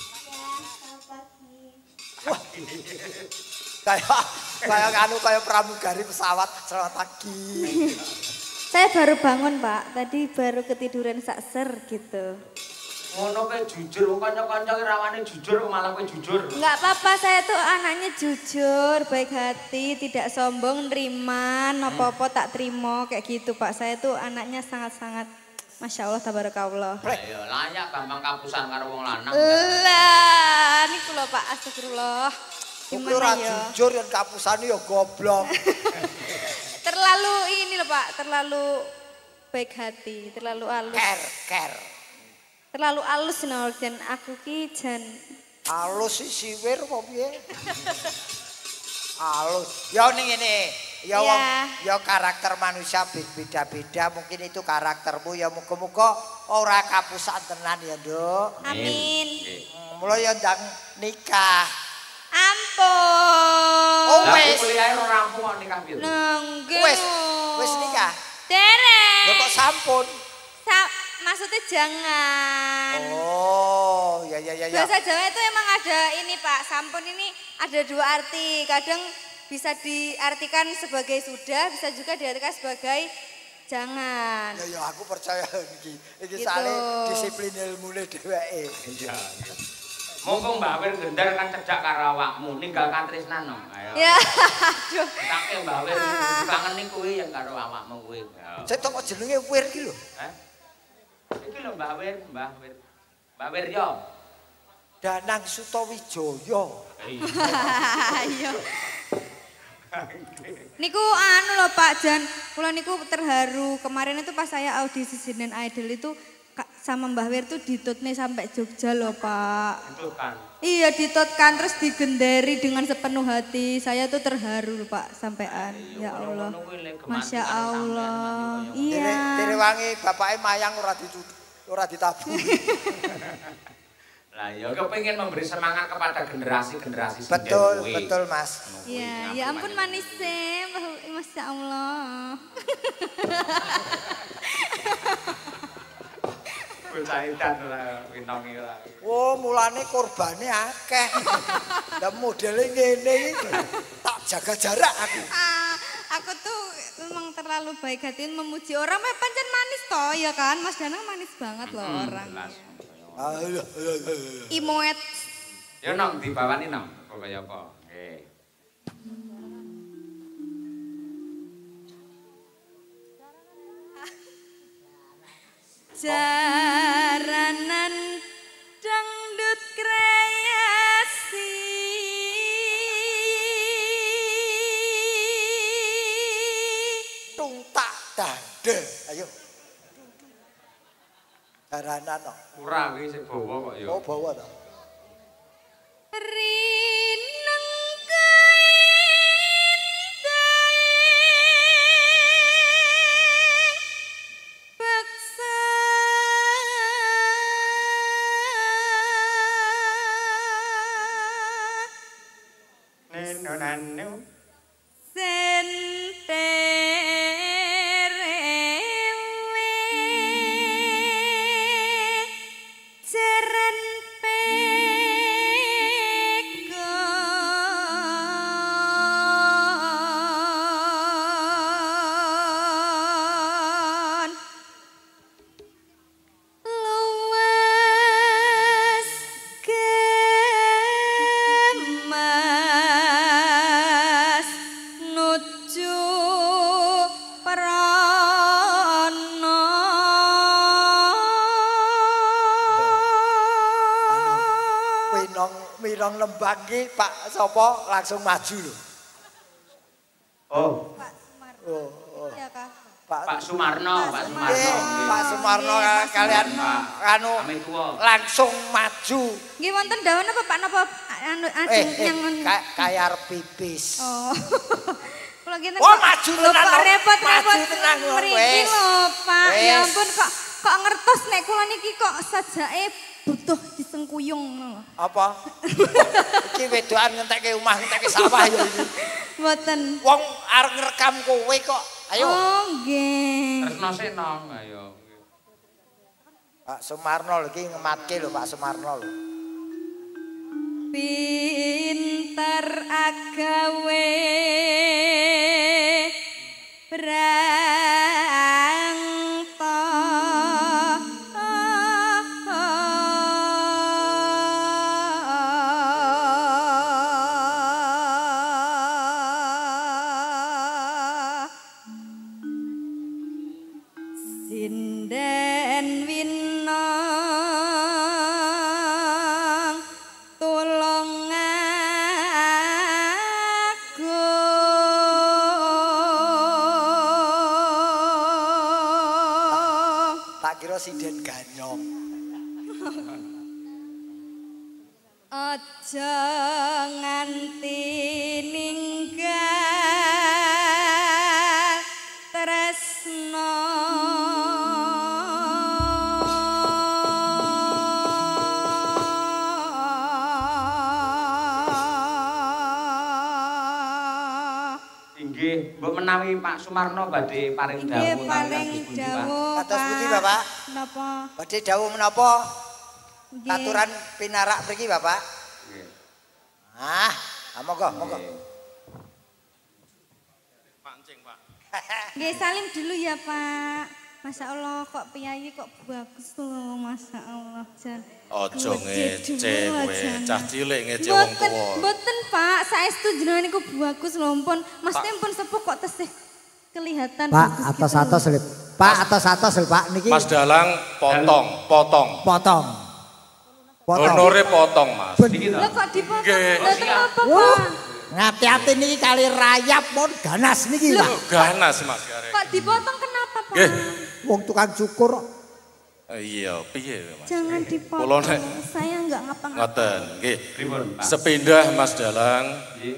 Kayak kayak pramugari pesawat selamat pagi. Saya baru bangun, Pak. Tadi baru ketiduran sakser gitu. Ngono kowe jujur, wong kanca-kanca rawane jujur kok malah kowe jujur. Enggak apa-apa, saya tuh anaknya jujur, baik hati, tidak sombong, nerima, apa-apa tak terima, kayak gitu, Pak. Saya tuh anaknya sangat-sangat, Masya Allah, tabarakallah. Ayo layak gampang kapusan karo wong lanang. Lah, niku lho, Pak, astagfirullah. Kuwi ora Gimana ya? jujur yen kapusane ya goblok. Terlalu ini loh, Pak, terlalu baik hati, terlalu halus. Ker. Terlalu halus no, dan aku ki jan Halus sih siwir apa piye? Halus. Ya ning ngene. Ya wong ya karakter manusia beda-beda, mungkin itu karaktermu ya muga-muga ora kapusan tenan ya, Nduk. amin. Mulai ya ndang nikah. Ampun. Oh, Lah wis. kuliahe ora rampung kok nikah piye? Nengge. Wis nikah. Derek. Lho kok sampun? Maksudnya jangan. Oh, ya. Bahasa Jawa itu emang ada ini, Pak. Sampun ini ada dua arti. Kadang bisa diartikan sebagai sudah, bisa juga diartikan sebagai jangan. Ya aku percaya iki. Iki Gitu. soalnya disiplin ilmune dheweke. Iya. Mumpung Mbak Wir gendar kan cedhak karo awakmu, ninggalkan tresnan no. Ayo. Ya, aduh. Tapi Mbak Wir kangen kuwi yang karo awakmu kuwi. Saya kok jenenge Wir iki lho. Hah? Iki lho Mbak Wir. Mbak Wir yo. Danang Sutawijaya. Ayo. Niku anu loh Pak Jan, kula niku terharu. Kemarin itu pas saya audisi Sinden Idol itu sama Mbah Wir tuh ditutne sampai Jogja loh Pak. Itu kan. Iya ditutkan terus digenderi dengan sepenuh hati. Saya tuh terharu loh Pak sampean. Ya Allah. Masya Allah. Iya. Direwangi bapake mayang ora ditabur. Lah ya kepengin memberi semangat kepada generasi-generasi Betul, betul Mas. Iya, ya ampun manisnya, Masya Allah. Saidan ora winongi ora. Oh, mulane korbane akeh. Lah modele ngene iki tak jaga jarak aku. Aku tuh memang terlalu baik hati memuji orang, pancen manis toh ya kan, Mas Danang manis banget loh orang. Imoet. Ya nong dibawani nong, kok kaya apa? Nggih. Jaranan dangdut kreasi Tungtak dande. Ayo. Jaranan no. Ora kuwi sik bawa kok ya. Oh, bawa to. rineng kain baksa nanu Mirong lembang ki Pak sapa langsung maju lho. Oh. Pak Sumarno. Oh. Iya, Kak. Pak Sumarno, Pak Sumarno. Pak Sumarno kalian anu langsung maju. Nggih wonten dawuh napa Pak napa anu ajeng yang kayar pipis. Oh. Kula ngene Oh, maju tenan. Pak repot-repot Maju tenan mriki lho, Pak. Ya ampun kok ngertos nek kula niki kok sajake butuh disengkuyung ngono. Apa? Iki wedokan ngentekke omah, ngentekke sawah ya iki. Mboten. Wong arep ngrekam kowe kok. Ayo. Oh, nggih. Tresno senong ayo. Pak Sumarno lho iki ngematke lho Pak Sumarno lho. Pinter agawe Sinden ganyong. Aja nganti ninggal tresno. Inggih, mbok menawi Pak Sumarno badhe paring dawuh. Nggih, paring dawuh. Kados pundi, Bapak? Napa? Badhe dawuh menapa? Aturan pinarak mriki, Bapak? Nggih. Ah, monggo, monggo. Pancing, Pak. Nggih, salim dulu ya, Pak. Masya Allah, kok piyayi kok bagus loh, Masya Allah. Ojo ngece kowe, cah cilik ngece wong tuwa. Mboten, Pak, saestu jenengan niku bagus lho, pun Mas pun sepuh kok tesih kelihatan Pak, bagus atos-atos lho. Pak, atos-atos lho, Pak niki. Mas Dalang potong. Honore potong, Mas. Lah kok dipotong? Mboten apa, Pak? Ngati-ati niki kali rayap pun ganas niki, Pak. Ganas, Mas Gareng. Kok dipotong kenapa, Pak? Nggih. Wong tukang cukur. Iya, piye, Mas? Jangan dipotong. Kula Saya enggak ngapa-ngapa. ngoten, nggih. Pripun, Pak? Sepindah Mas Dalang. Nggih.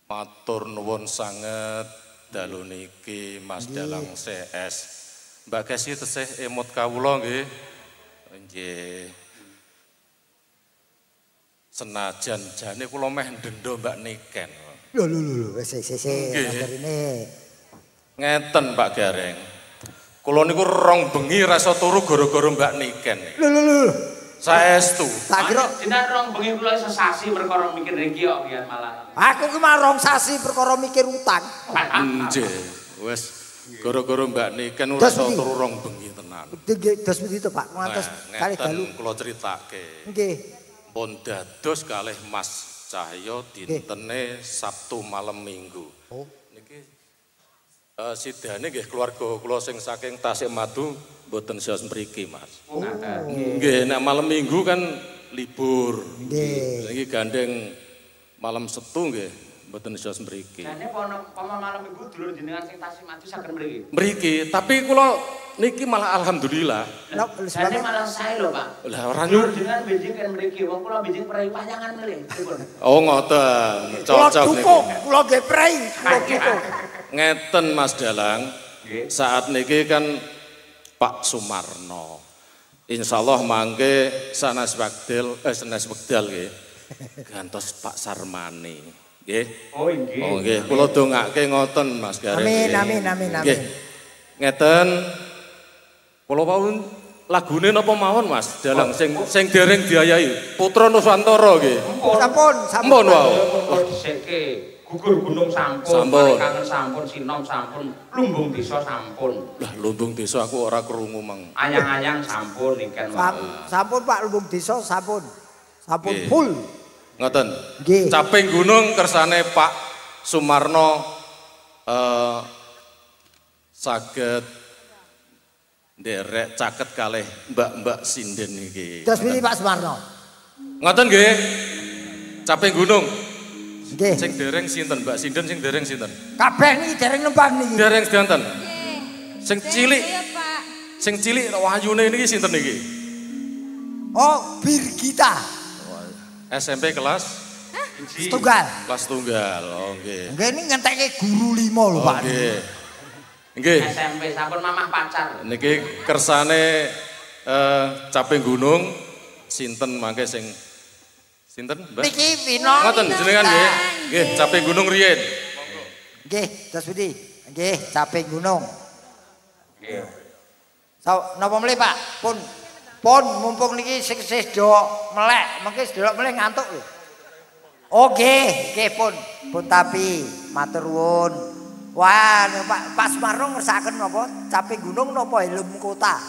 Matur nuwun sanget dalu niki Mas Dalang CS. Mbak Kesi tesih emut kawula nggih. Nggih. Senajan jane kula meh ndendha Mbak Niken. Lho wis ini. Ngeten Pak Gareng. Kula niku rong bengi rasa turu gara-gara Mbak Niken. Lho. Saestu. Tak kira jenengan rong bengi kula sesasi perkara mikir iki kok pian malah. aku ki mah rong sasi perkara mikir utang. Nggih, wis gara-gara Mbak Niken rasa turu rong bengi tenan. Nggih, dos pundi to, Pak? Ngantos kali dalu. Kula critake. Nggih. Pun dados kalih Mas Cahyo dintene Sabtu malam Minggu. Oh. Niki sidane nggih keluarga kula sing saking Tasikmadu mboten sios mriki, Mas. Oh, ngaten. Nggih, nek malam Minggu kan libur. Nggih. Niki gandeng malam Setu nggih mboten sios mriki. Jane pomo malam Minggu dulur jenengan sing Tasikmadu saged mriki. Mriki, tapi kula niki malah alhamdulillah. Jane malah sae lho, Pak. Lah ora Dulur jenengan benjing kan mriki, wong kula benjing prei payangan mriki. Pripun? Oh ngoten, Kula cocok niku. dukung, kula nggih prei, kula dukung. Ngeten Mas Dalang. Saat niki kan Pak Sumarno. Insyaallah mangke sanes wekdal nggih. Gantos Pak Sarmani. Nggih. Oh nggih. Oh nggih, kula dongake ngoten Mas Gareng. Amin. Nggih. Ngeten kula pawon lagune napa mawon Mas? Dalang sing dereng diayahi Putra Nusantara nggih. Sampun wae. Dhisike gugur gunung sampun, kangen sampun, sinom sampun, lumbung desa sampun. Lah lumbung desa aku ora krungu mang. Anyang-anyang sampun niken. Sampun Pak lumbung desa sampun. Sampun Nggih. full. Ngoten. Nggih. Caping gunung kersane Pak Sumarno saged nderek caket kalih mbak-mbak sinden iki. Terus pilih Pak Sumarno. Ngoten nggih. Caping gunung. Nggih. Sing dereng sinten Mbak Sinden sing dereng sinten? Kabeh niki dereng nembang niki. Dereng sedanten. Nggih. Sing cilik. Iya, Pak. Sing cilik wayune niki sinten niki? Oh, Birgita. SMP kelas Setunggal. kelas tunggal. Oh nggih. Nggih ini ngentekke guru 5 lho Pak. Nggih. Nggih. SMP sampun mamah pacar. Niki kersane caping gunung sinten mangke sing sinten Mbak? Niki Vino. Ngoten jenengan nggih. Nggih, caping gunung riyen. Nggih, terus pundi? Nggih, caping gunung. Nggih. Napa mlih Pak? Pun mumpung niki sing do melek, mengke sedelok meleh ngantuk lho. Oh nggih pun tapi matur nuwun. Wah, Pak Sumarno ngersakaken napa? Caping gunung napa helm kota?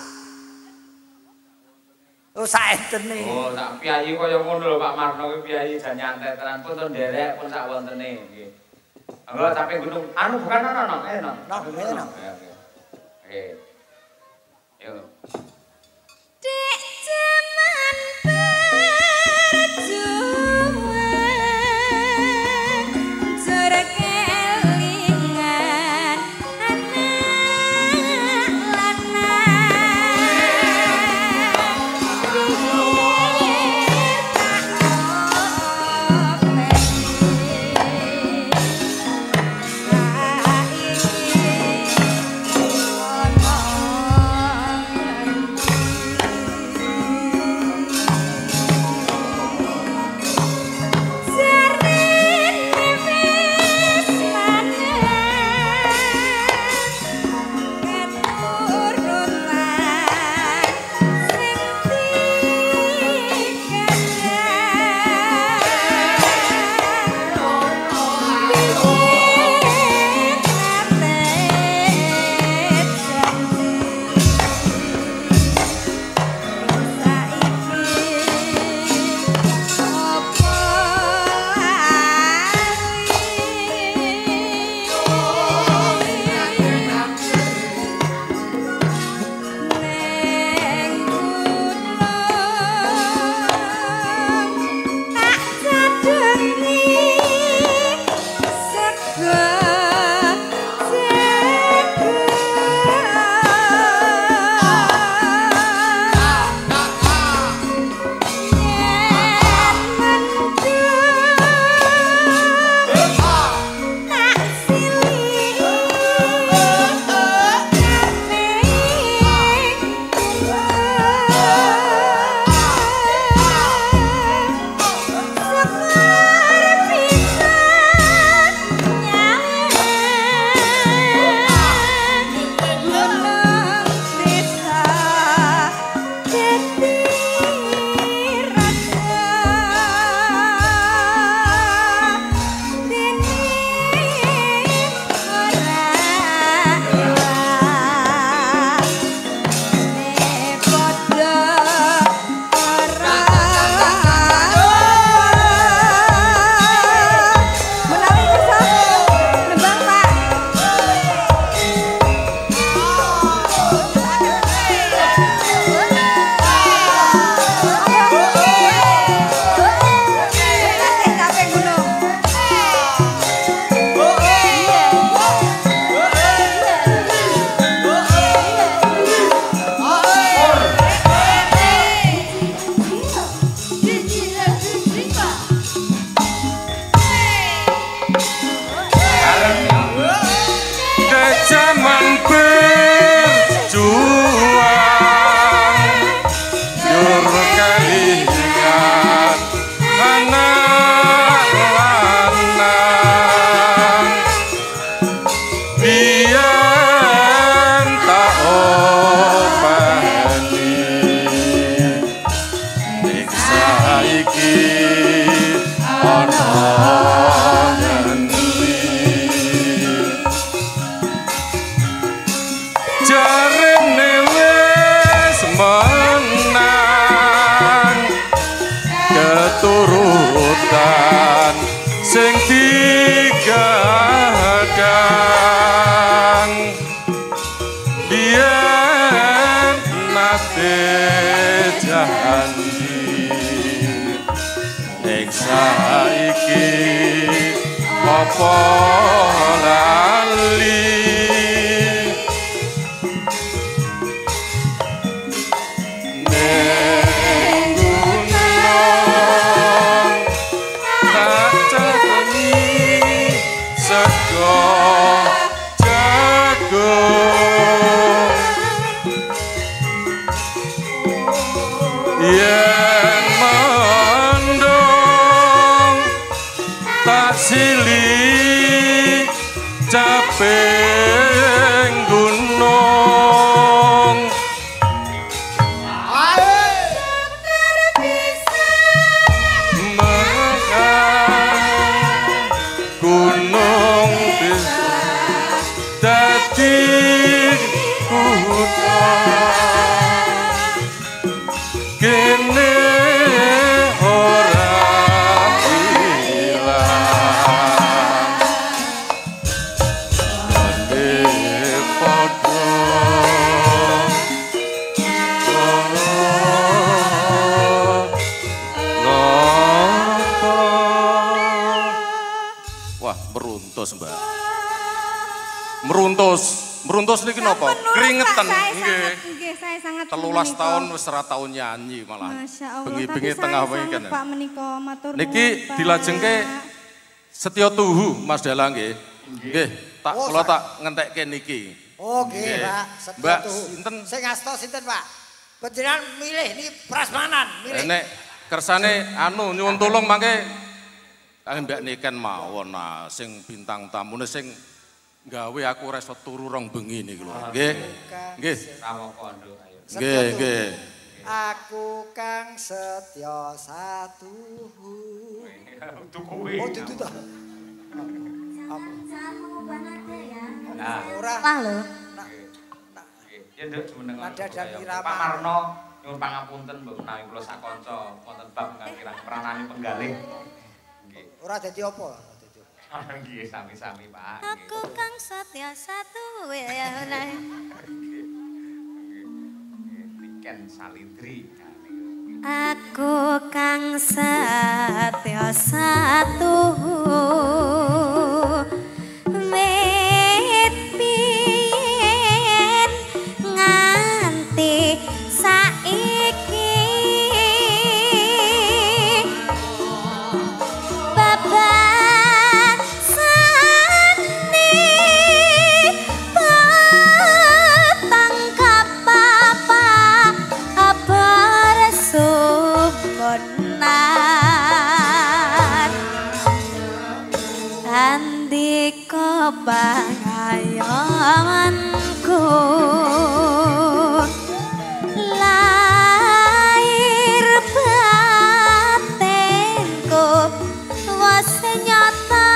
Oh saentene. Oh, tak piyayi kaya ngono lho Pak Marno kuwi piyayi jan nyantet tenan pun to nderek pun sak wontene nggih. Anggo caping gunung anu bukan non. No, bukan no. Oke. Yo. Dek jaman perjuangan jora kelingan anak anak lanang sing digadang biyen nate janji ning saiki apa lali caping gunung gunung bisa dadi kutha kene Mbak. Meruntus niki napa? Keringetan nggih. Saya sangat 13 tahun wis ora tau nyanyi malah. Bengi-bengi tengah wengi kan. Pak menika matur nuwun. Niki dilajengke Setya Tuhu Mas Dalang nggih. Nggih, kula tak ngentekke niki. Oh nggih, Pak. Setya Tuhu. Sinten? Sing ngasta sinten, Pak? Panjenengan milih niki prasmanan, milih. Nek kersane nyuwun tulung mangke Mbak Niken mawon sing bintang tamune sing gawe aku reso turu rong bengi niku lho. Nggih. Nggih. Nggih, nggih. Aku Kang Setya Satuhu. Itu kowe. Oh, itu ta. Nah, ora. Lah lho. Ya nduk jumeneng. Nada dan irama. Pak Marno nyuwun pangapunten mbok menawi kula sak kanca wonten bab ngakirang peranane penggalih. Ora dadi apa? Nggih, sami-sami, Pak. Aku Kang Setya Satuhu ya. Niken Salindri. Aku Kang Setya Satuhu wit biyen nganti saiki andika pangayomanku lair batinku wis nyata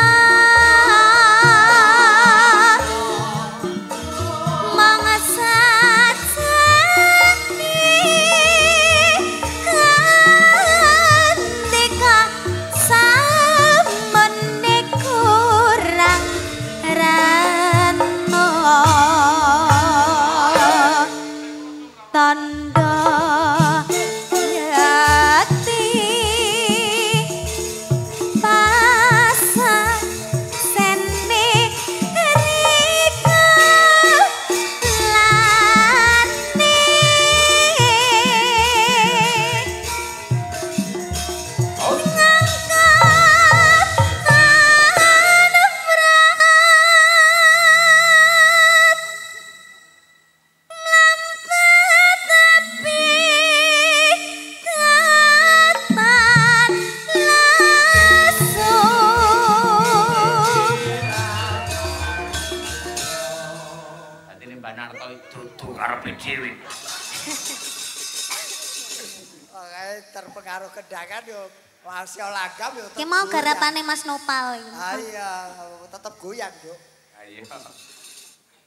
terpengaruh kedangan yo masih lagam yo. Ki mau garapane Mas Nopal iki. Ah iya, tetep goyang, Duk. Ayo.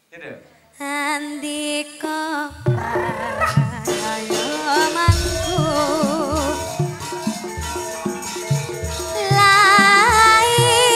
Yaudah. Andika payomanku lair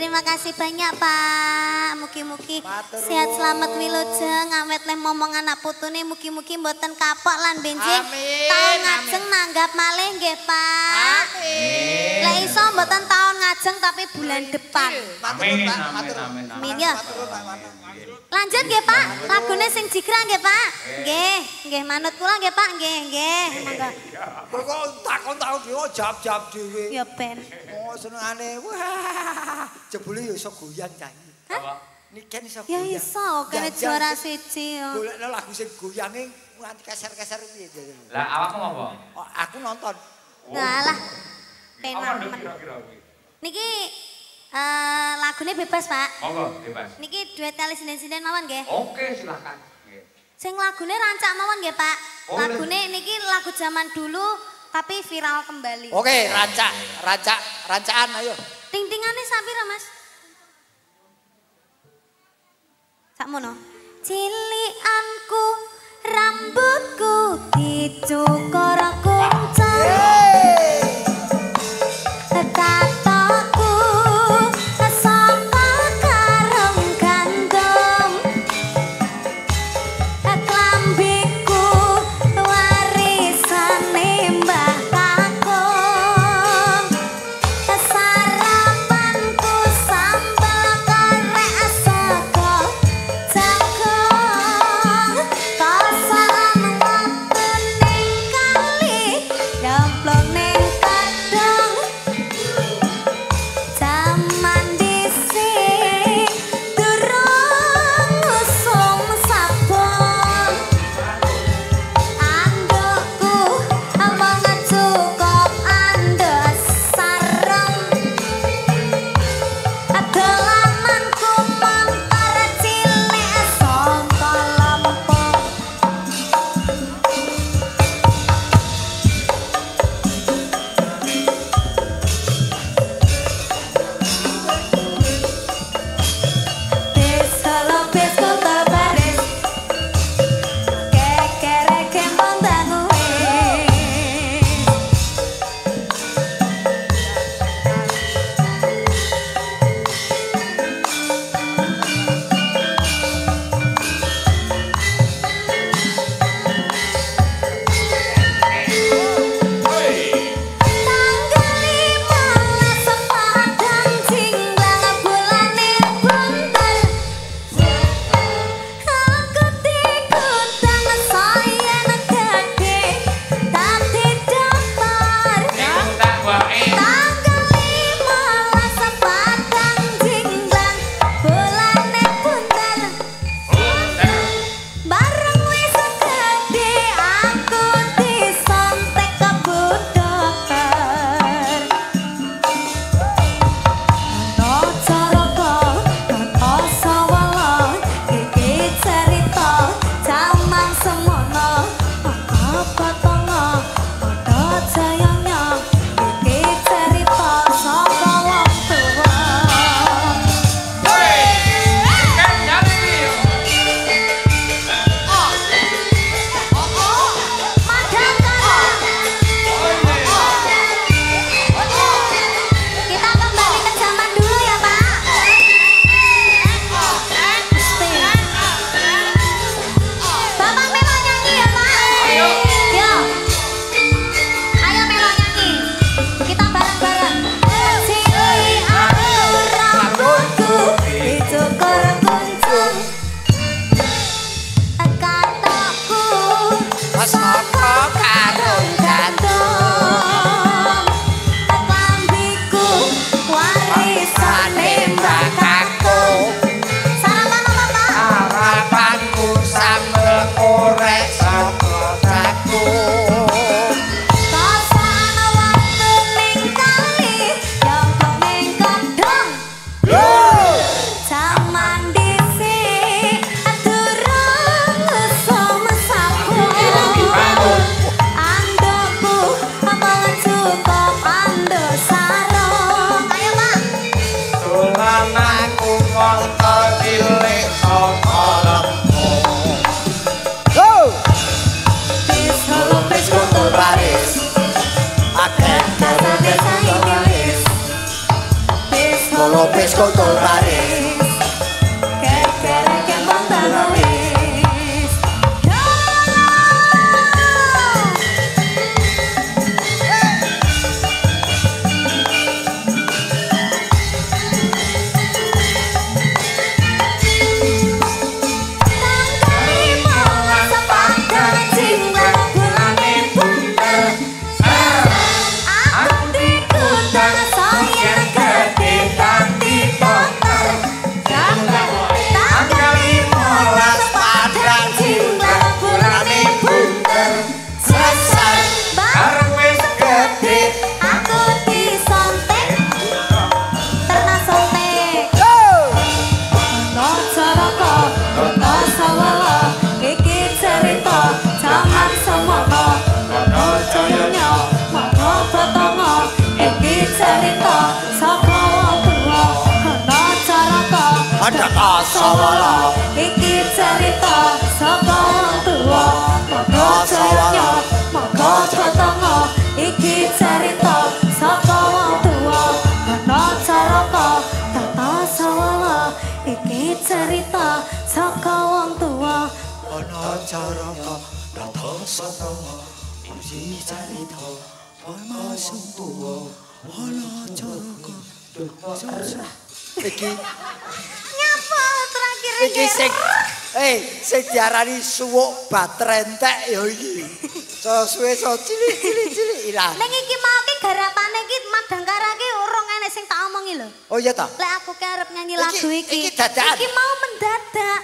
Terima kasih banyak Pak. Mugi-mugi sehat selamat wilujeng awet leh momong anak putune mugi-mugi mboten kapok lan benjing. Taun ngajeng nanggap malih nggih Pak. Amin. Lek iso mboten taun ngajeng tapi bulan depan. Amin amin. Amin ya. Lanjut nggih Pak, lagune sing jigrah nggih Pak. Nggih manut kula nggih Pak, nggih. Monggo. Kok takon-takon dhewe jawab-jawab dhewe. Ya ben. Oh senengane. Wah, jebule ya iso goyang cah iki. Apa? Niken iso Ya goyang. iso, kene juara siji yo. Golekno lagu sing goyange nganti keser-keser piye. Lah awakmu apa? Oh, aku nonton. Ngalah. Apa Tenan. nduk kira-kira kuwi? Niki lagune bebas, Pak. Monggo bebas. Niki duet kali sinden-sinden mawon nggih. Oke, silakan. Nggih. Sing lagune rancak mawon nggih, Pak. Oh, Lagune niki lagu zaman dulu tapi viral kembali. Oke, rancaan ayo. Ting-tingane sapira, Mas? Sakmono. Cilikanku rambutku dicukur kuncang. Tataku sapa karung gandum. Klambiku warisane Mbah Kakung. Sarapanku sambal korek sego jagung. Kosan wonten ing kali Lopes kontol baris Kekere kembang terwis Sawala iki cerita saka wong tuwa padha jaya monggo cotongo iki cerita saka wong tuwa ana caraka tata sawala iki cerita saka wong tuwa ana caraka tata sawala iki cerita saka wong tuwa ana caraka tata iki iki sing diarani suwuk bater entek ya iki. So suwe so cilik-cilik ilang. Ning iki mau ki garapane ki Madangkara ki urung enek sing tak omongi lho. Oh iya ta? Lek aku ki arep nyanyi lagu iki. Iki dadakan. Iki mau mendadak.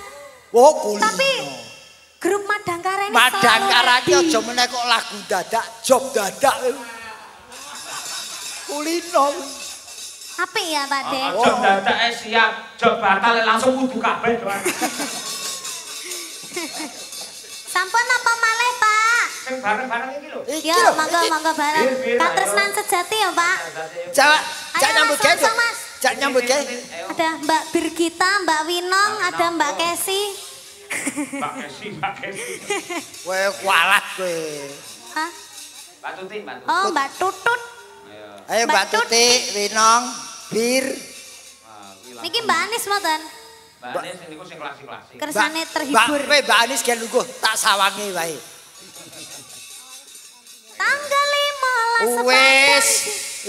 Oh kulino. Tapi grup Madangkara ini Madangkara ki aja meneh kok lagu dadak, job dadak. Kulino. Apik ya, Pak De. Job dadak siap, job batal langsung kudu kabeh, Doan. Sampun apa malih, Pak? Sing bareng-bareng iki lho. Ya, monggo bareng. Katresnan sejati ya, Pak. Jawa, jak nyambut gawe. Mas. Jak nyambut gawe. Ada Mbak Birgita, Mbak Winong, ada Mbak Kesi. Mbak Kesi. Kowe kualat kowe. Hah? Mbak Tuti. Oh, Mbak Tutut. Ayo Mbak Tuti, Winong, Bir. Niki Mbak Anis mboten? Mbak Anis niku sing klasik-klasik. Kersane terhibur. Mbak Anis gen lungguh tak sawangi wae. Tanggal 15 Wes,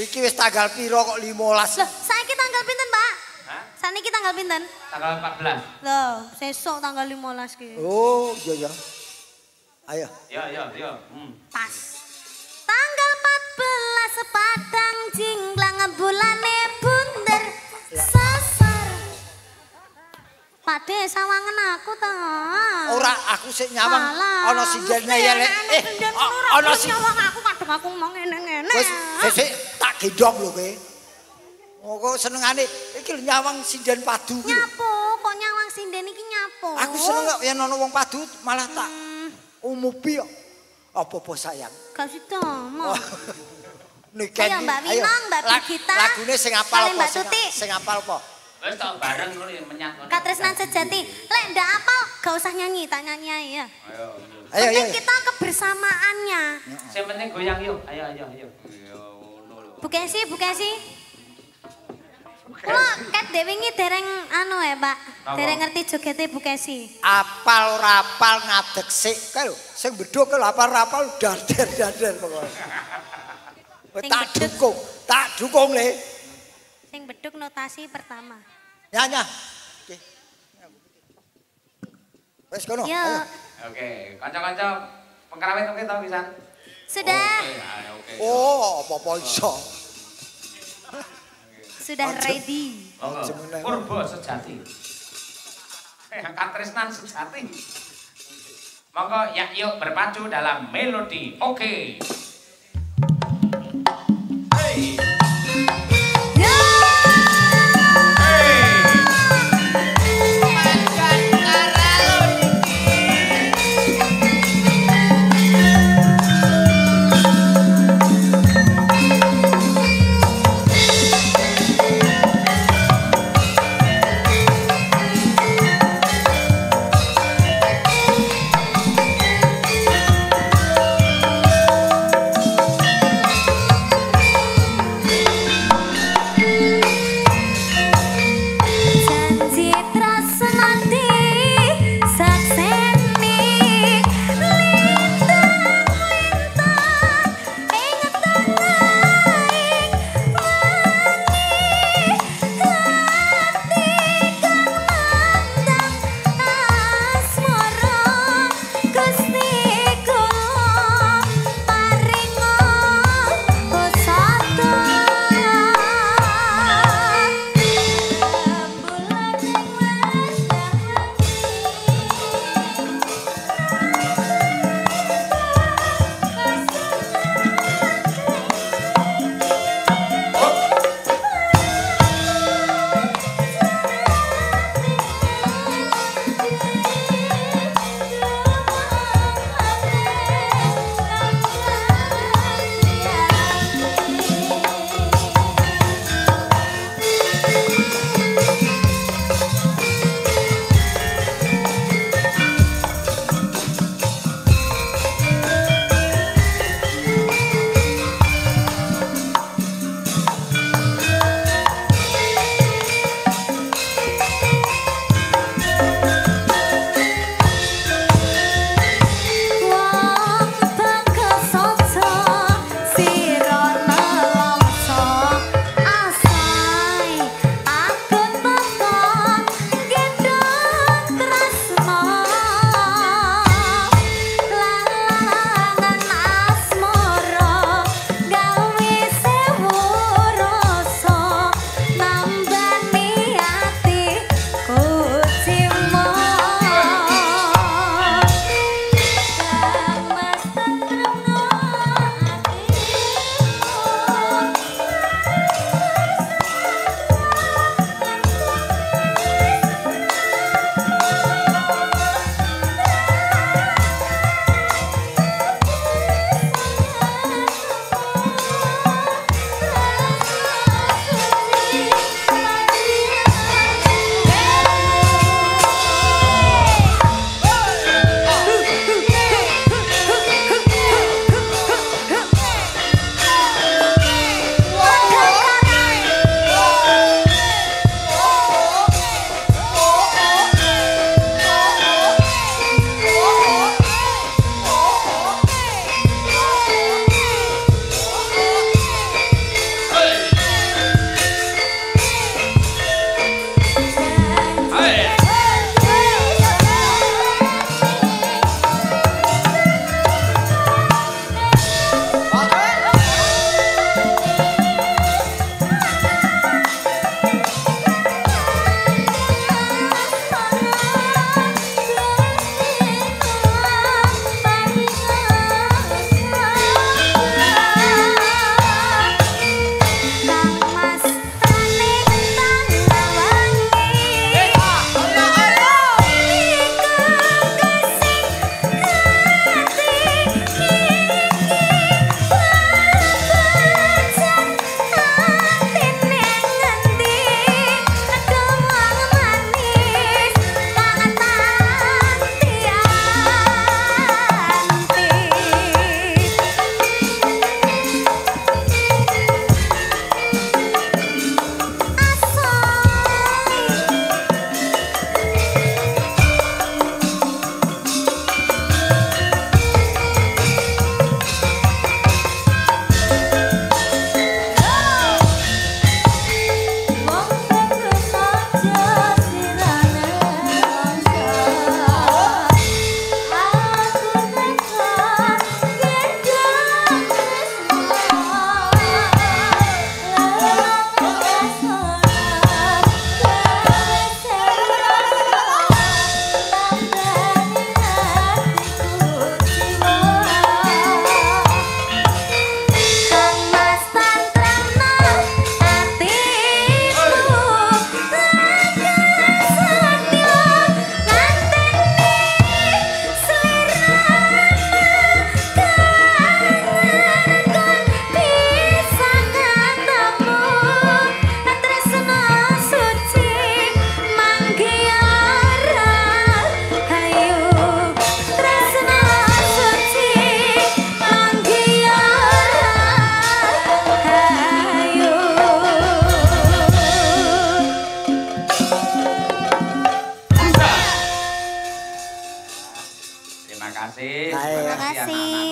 iki wis tanggal piro kok 15? Loh, saiki tanggal pinten, Pak? Hah? Saniki tanggal pinten? Tanggal 14. Loh, sesuk tanggal 15 ki. Oh, iya. Ayo. Ya. Pas. Tanggal 14 sepadang jinglang bulane bunder sasar. Pade sawangen aku ta. Ora aku sik nyawang ana sindene ya lek. Ana nyawang aku kadang aku ngomong ngene-ngene. Wis sik tak gendong lho kowe. Oh kok senengane iki nyawang sinden padu ki. Nyapo, kok nyawang sinden iki nyapo. Aku seneng kok yen ana wong padu malah tak umupi kok. Apa-apa sayang. Gak sida, Mong. Niken. Ayo Mbak Winong, Mbak Birgita. Lagune sing apal apa? Mbak Tuti. Sing apal apa? Wis tak bareng ngono ya menyat. Katresnan sejati. Lek ndak apal, gak usah nyanyi, tak nyanyi ae ya. Ayo. Ayo. Kita kebersamaannya. Sing penting goyang yuk. Ayo. Bu Kesi. Kula ket dhewe wingi dereng anu ya, Pak. Dereng ngerti jogete Bu Kesi. Apal ora apal ngadeg sik kae lho. Sing bedhok lho apal-apal dader pokoke. Tak dukung le. Sing beduk notasi pertama. Nyanya. Oke. Wes kono. Yo. Oke, kanca-kanca pengkrawit oke to pisan? Sudah. Oke. Oh, apa iso. Sudah ready. Purba sejati. Katresnan sejati. Monggo ya yuk berpacu dalam melodi. Oke. Hey.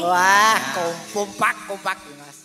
Wah, kompak, Mas.